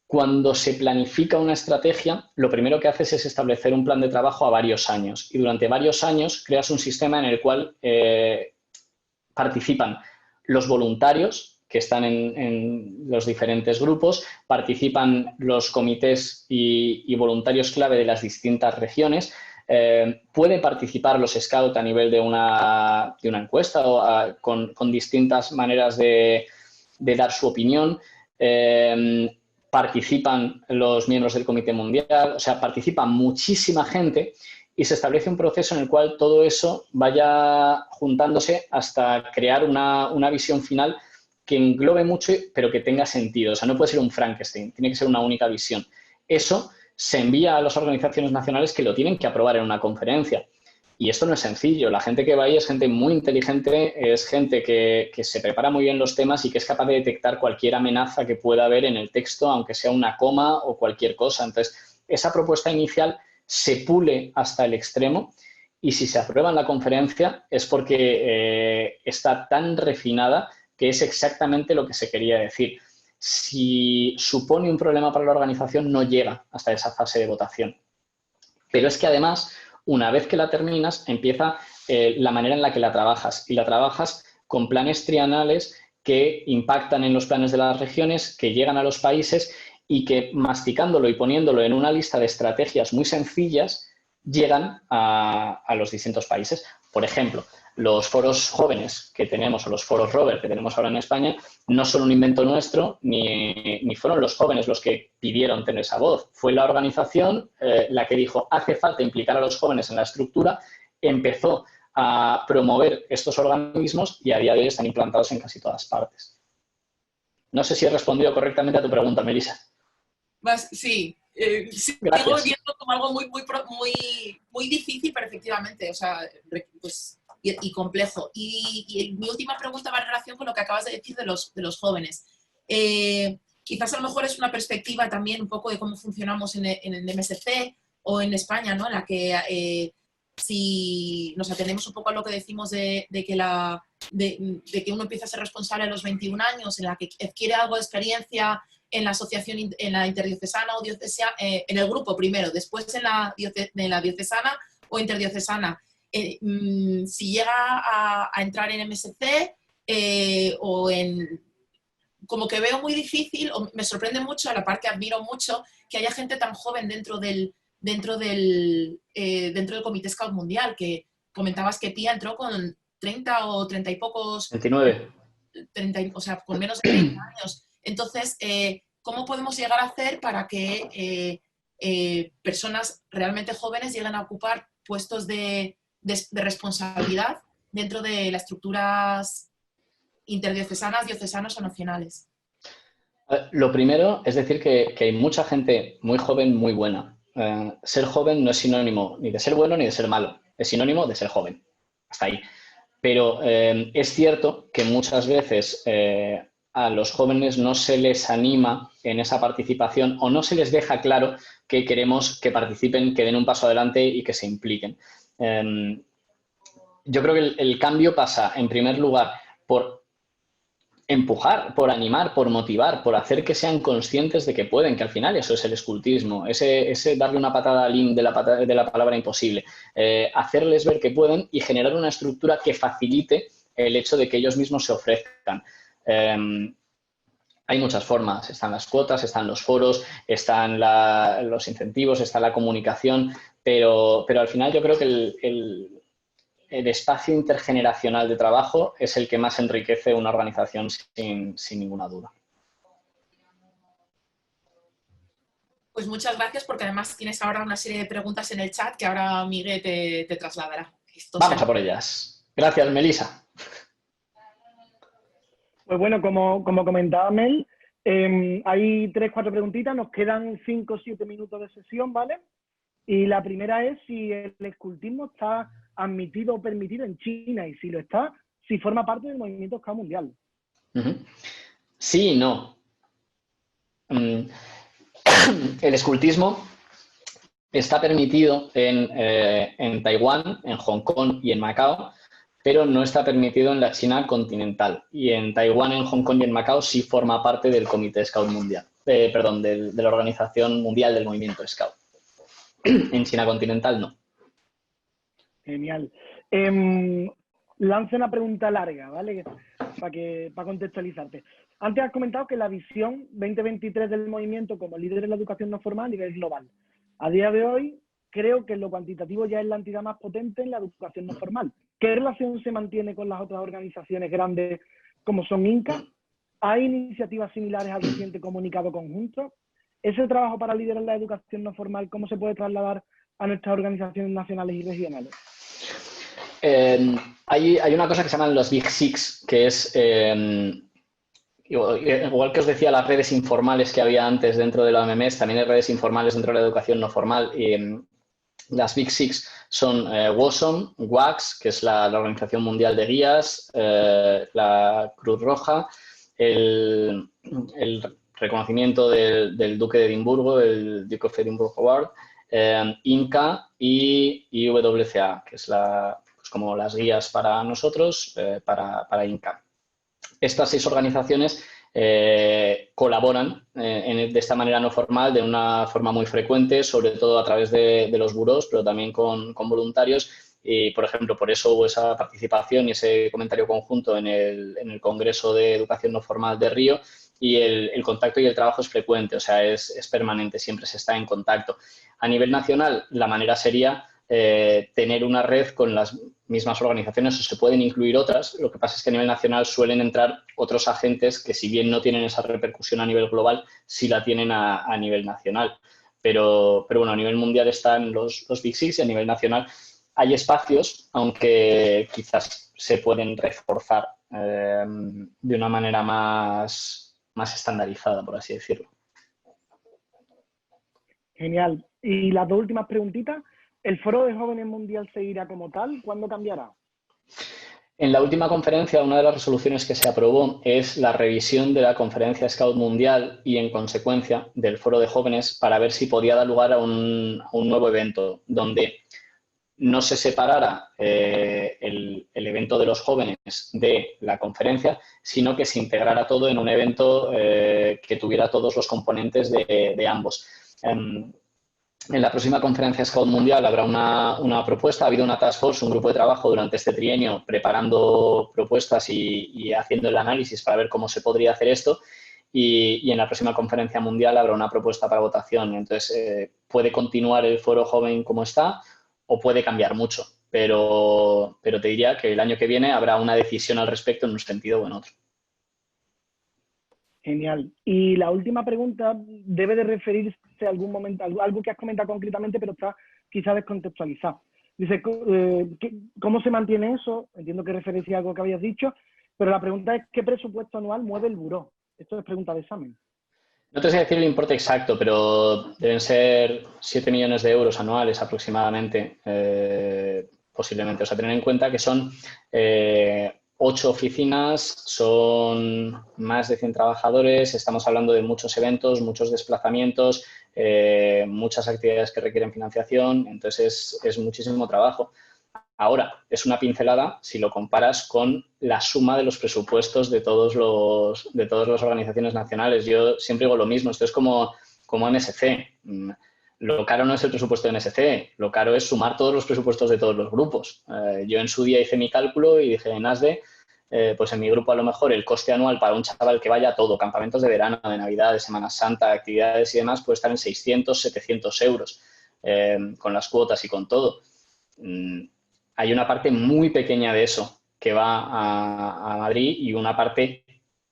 Speaker 2: Cuando se planifica una estrategia, lo primero que haces es establecer un plan de trabajo a varios años, y durante varios años creas un sistema en el cual participan los voluntarios que están en los diferentes grupos, participan los comités y voluntarios clave de las distintas regiones, pueden participar los Scouts a nivel de una encuesta o con distintas maneras de dar su opinión, participan los miembros del Comité Mundial, o sea, participa muchísima gente, y se establece un proceso en el cual todo eso vaya juntándose hasta crear una visión final que englobe mucho, pero que tenga sentido. O sea, no puede ser un Frankenstein, tiene que ser una única visión. Eso se envía a las organizaciones nacionales, que lo tienen que aprobar en una conferencia. Y esto no es sencillo. La gente que va ahí es gente muy inteligente, es gente que se prepara muy bien los temas y que es capaz de detectar cualquier amenaza que pueda haber en el texto, aunque sea una coma o cualquier cosa. Entonces, esa propuesta inicial se pule hasta el extremo, y si se aprueba en la conferencia es porque está tan refinada que es exactamente lo que se quería decir. Si supone un problema para la organización, no llega hasta esa fase de votación. Pero es que además, una vez que la terminas, empieza la manera en la que la trabajas, y la trabajas con planes trienales que impactan en los planes de las regiones, que llegan a los países y que, masticándolo y poniéndolo en una lista de estrategias muy sencillas, llegan a los distintos países. Por ejemplo, los foros jóvenes que tenemos, o los foros Robert que tenemos ahora en España, no son un invento nuestro, ni fueron los jóvenes los que pidieron tener esa voz. Fue la organización la que dijo: hace falta implicar a los jóvenes en la estructura, empezó a promover estos organismos y a día de hoy están implantados en casi todas partes. No sé si he respondido correctamente a tu pregunta, Melissa.
Speaker 3: Sí. Sí,
Speaker 2: Gracias.
Speaker 3: sigo viendo como algo muy difícil, pero efectivamente, o sea, pues, y complejo. Y mi última pregunta va en relación con lo que acabas de decir de los jóvenes. Quizás a lo mejor es una perspectiva también un poco de cómo funcionamos en el MSC o en España, ¿no? En la que si nos atendemos un poco a lo que decimos de que uno empieza a ser responsable a los 21 años, en la que adquiere algo de experiencia en la asociación, en la interdiocesana o diocesana, en el grupo primero, después en la diocesana o interdiocesana. Si llega a entrar en MSC o en... Como que veo muy difícil, o me sorprende mucho, a la par que admiro mucho, que haya gente tan joven dentro del Comité Scout Mundial, que comentabas que Pía entró con 30 o 30 y pocos...
Speaker 2: 29.
Speaker 3: 30, o sea, con menos de 30 años. Entonces, ¿cómo podemos llegar a hacer para que personas realmente jóvenes lleguen a ocupar puestos de responsabilidad dentro de las estructuras interdiocesanas, diocesanas o nacionales?
Speaker 2: Lo primero es decir que hay mucha gente muy joven, muy buena. Ser joven no es sinónimo ni de ser bueno ni de ser malo, es sinónimo de ser joven. Hasta ahí. Pero es cierto que muchas veces a los jóvenes no se les anima en esa participación, o no se les deja claro que queremos que participen, que den un paso adelante y que se impliquen. yo creo que el cambio pasa, en primer lugar, por empujar, por animar, por motivar, por hacer que sean conscientes de que pueden, que al final eso es el escultismo, ese darle una patada al in de la palabra imposible, hacerles ver que pueden y generar una estructura que facilite el hecho de que ellos mismos se ofrezcan. Hay muchas formas, están las cuotas, están los foros, están los incentivos, está la comunicación, pero al final yo creo que el espacio intergeneracional de trabajo es el que más enriquece una organización sin ninguna duda.
Speaker 3: Pues muchas gracias, porque además tienes ahora una serie de preguntas en el chat que ahora Miguel te trasladará.
Speaker 2: Vamos a por ellas. Gracias, Melissa.
Speaker 1: Pues bueno, como comentaba Mel, hay 3-4 preguntitas, nos quedan 5 o 7 minutos de sesión, ¿vale? Y la primera es si el escultismo está admitido o permitido en China, y si lo está, si forma parte del movimiento Scout mundial.
Speaker 2: Sí y no. El escultismo está permitido en Taiwán, en Hong Kong y en Macao, pero no está permitido en la China continental. Y en Taiwán, en Hong Kong y en Macao sí forma parte del Comité Scout Mundial, perdón, de la Organización Mundial del Movimiento Scout. En China continental no.
Speaker 1: Genial. Lance una pregunta larga, ¿vale? Para contextualizarte. Antes has comentado que la visión 2023 del movimiento como líder en la educación no formal a nivel global. A día de hoy, creo que en lo cuantitativo ya es la entidad más potente en la educación no formal. ¿Qué relación se mantiene con las otras organizaciones grandes como son INCA? ¿Hay iniciativas similares al reciente comunicado conjunto? ¿Ese trabajo para liderar la educación no formal, cómo se puede trasladar a nuestras organizaciones nacionales y regionales?
Speaker 2: Hay una cosa que se llaman los Big Six, que es, igual que os decía, las redes informales que había antes dentro de la OMS, también hay redes informales dentro de la educación no formal. Las Big Six son WOSOM, WACS, que es la Organización Mundial de Guías, la Cruz Roja, el reconocimiento del Duque de Edimburgo, el Duke of Edinburgh Award, INCA y IWCA, que es pues como las guías para nosotros, para INCA. Estas 6 organizaciones colaboran de esta manera no formal, de una forma muy frecuente, sobre todo a través de los burós, pero también con voluntarios. Y, por ejemplo, por eso hubo esa participación y ese comentario conjunto en el Congreso de Educación No Formal de Río, y el contacto y el trabajo es frecuente, o sea, es permanente, siempre se está en contacto. A nivel nacional, la manera sería tener una red con las mismas organizaciones, o se pueden incluir otras. Lo que pasa es que a nivel nacional suelen entrar otros agentes que, si bien no tienen esa repercusión a nivel global, sí la tienen a nivel nacional. Pero bueno, a nivel mundial están los Big Six y a nivel nacional hay espacios, aunque quizás se pueden reforzar de una manera más estandarizada, por así decirlo.
Speaker 1: Genial. Y las 2 últimas preguntitas. ¿El Foro de Jóvenes Mundial seguirá como tal? ¿Cuándo cambiará?
Speaker 2: En la última conferencia, una de las resoluciones que se aprobó es la revisión de la Conferencia Scout Mundial y, en consecuencia, del Foro de Jóvenes, para ver si podía dar lugar a un nuevo evento donde no se separara el evento de los jóvenes de la conferencia, sino que se integrara todo en un evento que tuviera todos los componentes de ambos. En la próxima conferencia Scout Mundial habrá una propuesta. Ha habido una task force, un grupo de trabajo durante este trienio preparando propuestas y haciendo el análisis para ver cómo se podría hacer esto. Y en la próxima conferencia mundial habrá una propuesta para votación. Entonces, puede continuar el Foro Joven como está o puede cambiar mucho. Pero te diría que el año que viene habrá una decisión al respecto en un sentido o en otro.
Speaker 1: Genial. Y la última pregunta debe de referirse a algún momento, algo que has comentado concretamente, pero está quizá descontextualizado. Dice, ¿cómo se mantiene eso? Entiendo que referencia a algo que habías dicho, pero la pregunta es, ¿qué presupuesto anual mueve el buró? Esto es pregunta de examen.
Speaker 2: No te sé decir el importe exacto, pero deben ser 7 millones de euros anuales aproximadamente, posiblemente. O sea, tener en cuenta que son 8 oficinas, son más de 100 trabajadores, estamos hablando de muchos eventos, muchos desplazamientos, muchas actividades que requieren financiación, entonces es muchísimo trabajo. Ahora, es una pincelada si lo comparas con la suma de los presupuestos de todas las organizaciones nacionales. Yo siempre digo lo mismo, esto es como NSC. Lo caro no es el presupuesto de NSC, lo caro es sumar todos los presupuestos de todos los grupos. Yo en su día hice mi cálculo y dije en ASDE, pues en mi grupo a lo mejor el coste anual para un chaval que vaya a todo, campamentos de verano, de Navidad, de Semana Santa, actividades y demás, puede estar en 600, 700 euros, con las cuotas y con todo. Hay una parte muy pequeña de eso que va a Madrid y una parte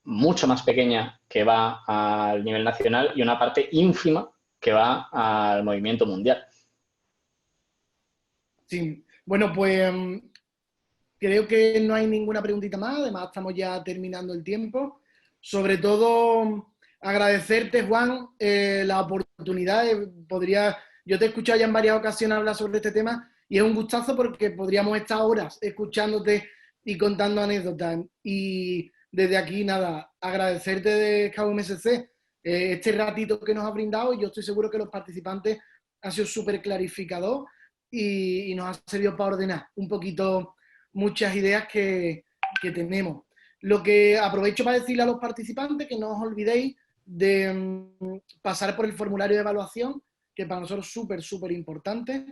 Speaker 2: mucho más pequeña que va al nivel nacional y una parte ínfima que va al movimiento mundial.
Speaker 4: Sí, bueno, pues creo que no hay ninguna preguntita más, además estamos ya terminando el tiempo. Sobre todo, agradecerte, Juan, la oportunidad. Yo te he escuchado ya en varias ocasiones hablar sobre este tema y es un gustazo porque podríamos estar horas escuchándote y contando anécdotas. Y desde aquí, nada, agradecerte de KUMSC este ratito que nos ha brindado y yo estoy seguro que los participantes han sido súper clarificador y nos ha servido para ordenar un poquito muchas ideas que tenemos. Lo que aprovecho para decirle a los participantes que no os olvidéis de pasar por el formulario de evaluación, que para nosotros es súper, súper importante,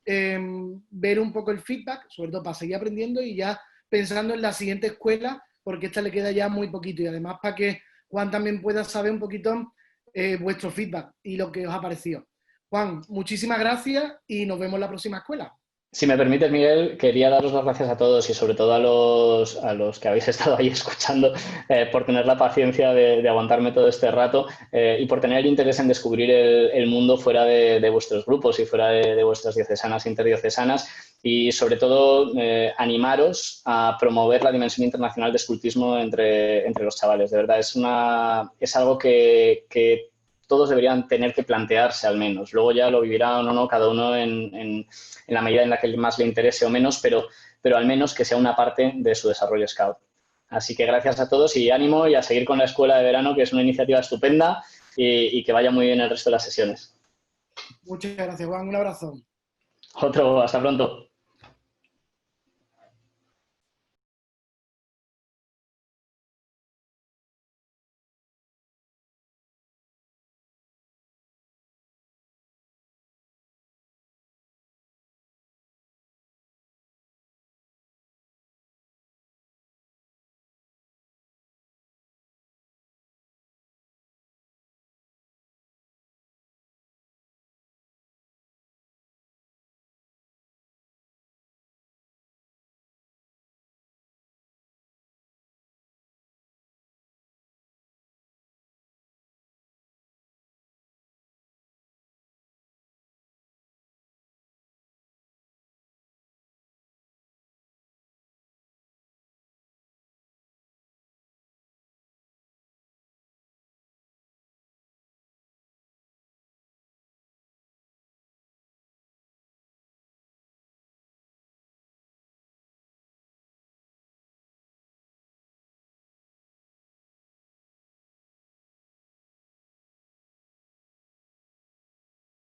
Speaker 4: ver un poco el feedback, sobre todo para seguir aprendiendo y ya pensando en la siguiente escuela, porque esta le queda ya muy poquito y además para que Juan también pueda saber un poquito vuestro feedback y lo que os ha parecido. Juan, muchísimas gracias y nos vemos en la próxima escuela.
Speaker 2: Si me permites, Miguel, quería daros las gracias a todos y sobre todo a los que habéis estado ahí escuchando por tener la paciencia de aguantarme todo este rato y por tener el interés en descubrir el mundo fuera de vuestros grupos y fuera de vuestras diocesanas e interdiocesanas y sobre todo animaros a promover la dimensión internacional de escultismo entre los chavales. De verdad, es algo que todos deberían tener que plantearse al menos. Luego ya lo vivirá o no cada uno en la medida en la que más le interese o menos, pero al menos que sea una parte de su desarrollo Scout. Así que gracias a todos y ánimo y a seguir con la escuela de verano, que es una iniciativa estupenda y que vaya muy bien el resto de las sesiones.
Speaker 4: Muchas gracias, Juan. Un abrazo.
Speaker 2: Otro, hasta pronto.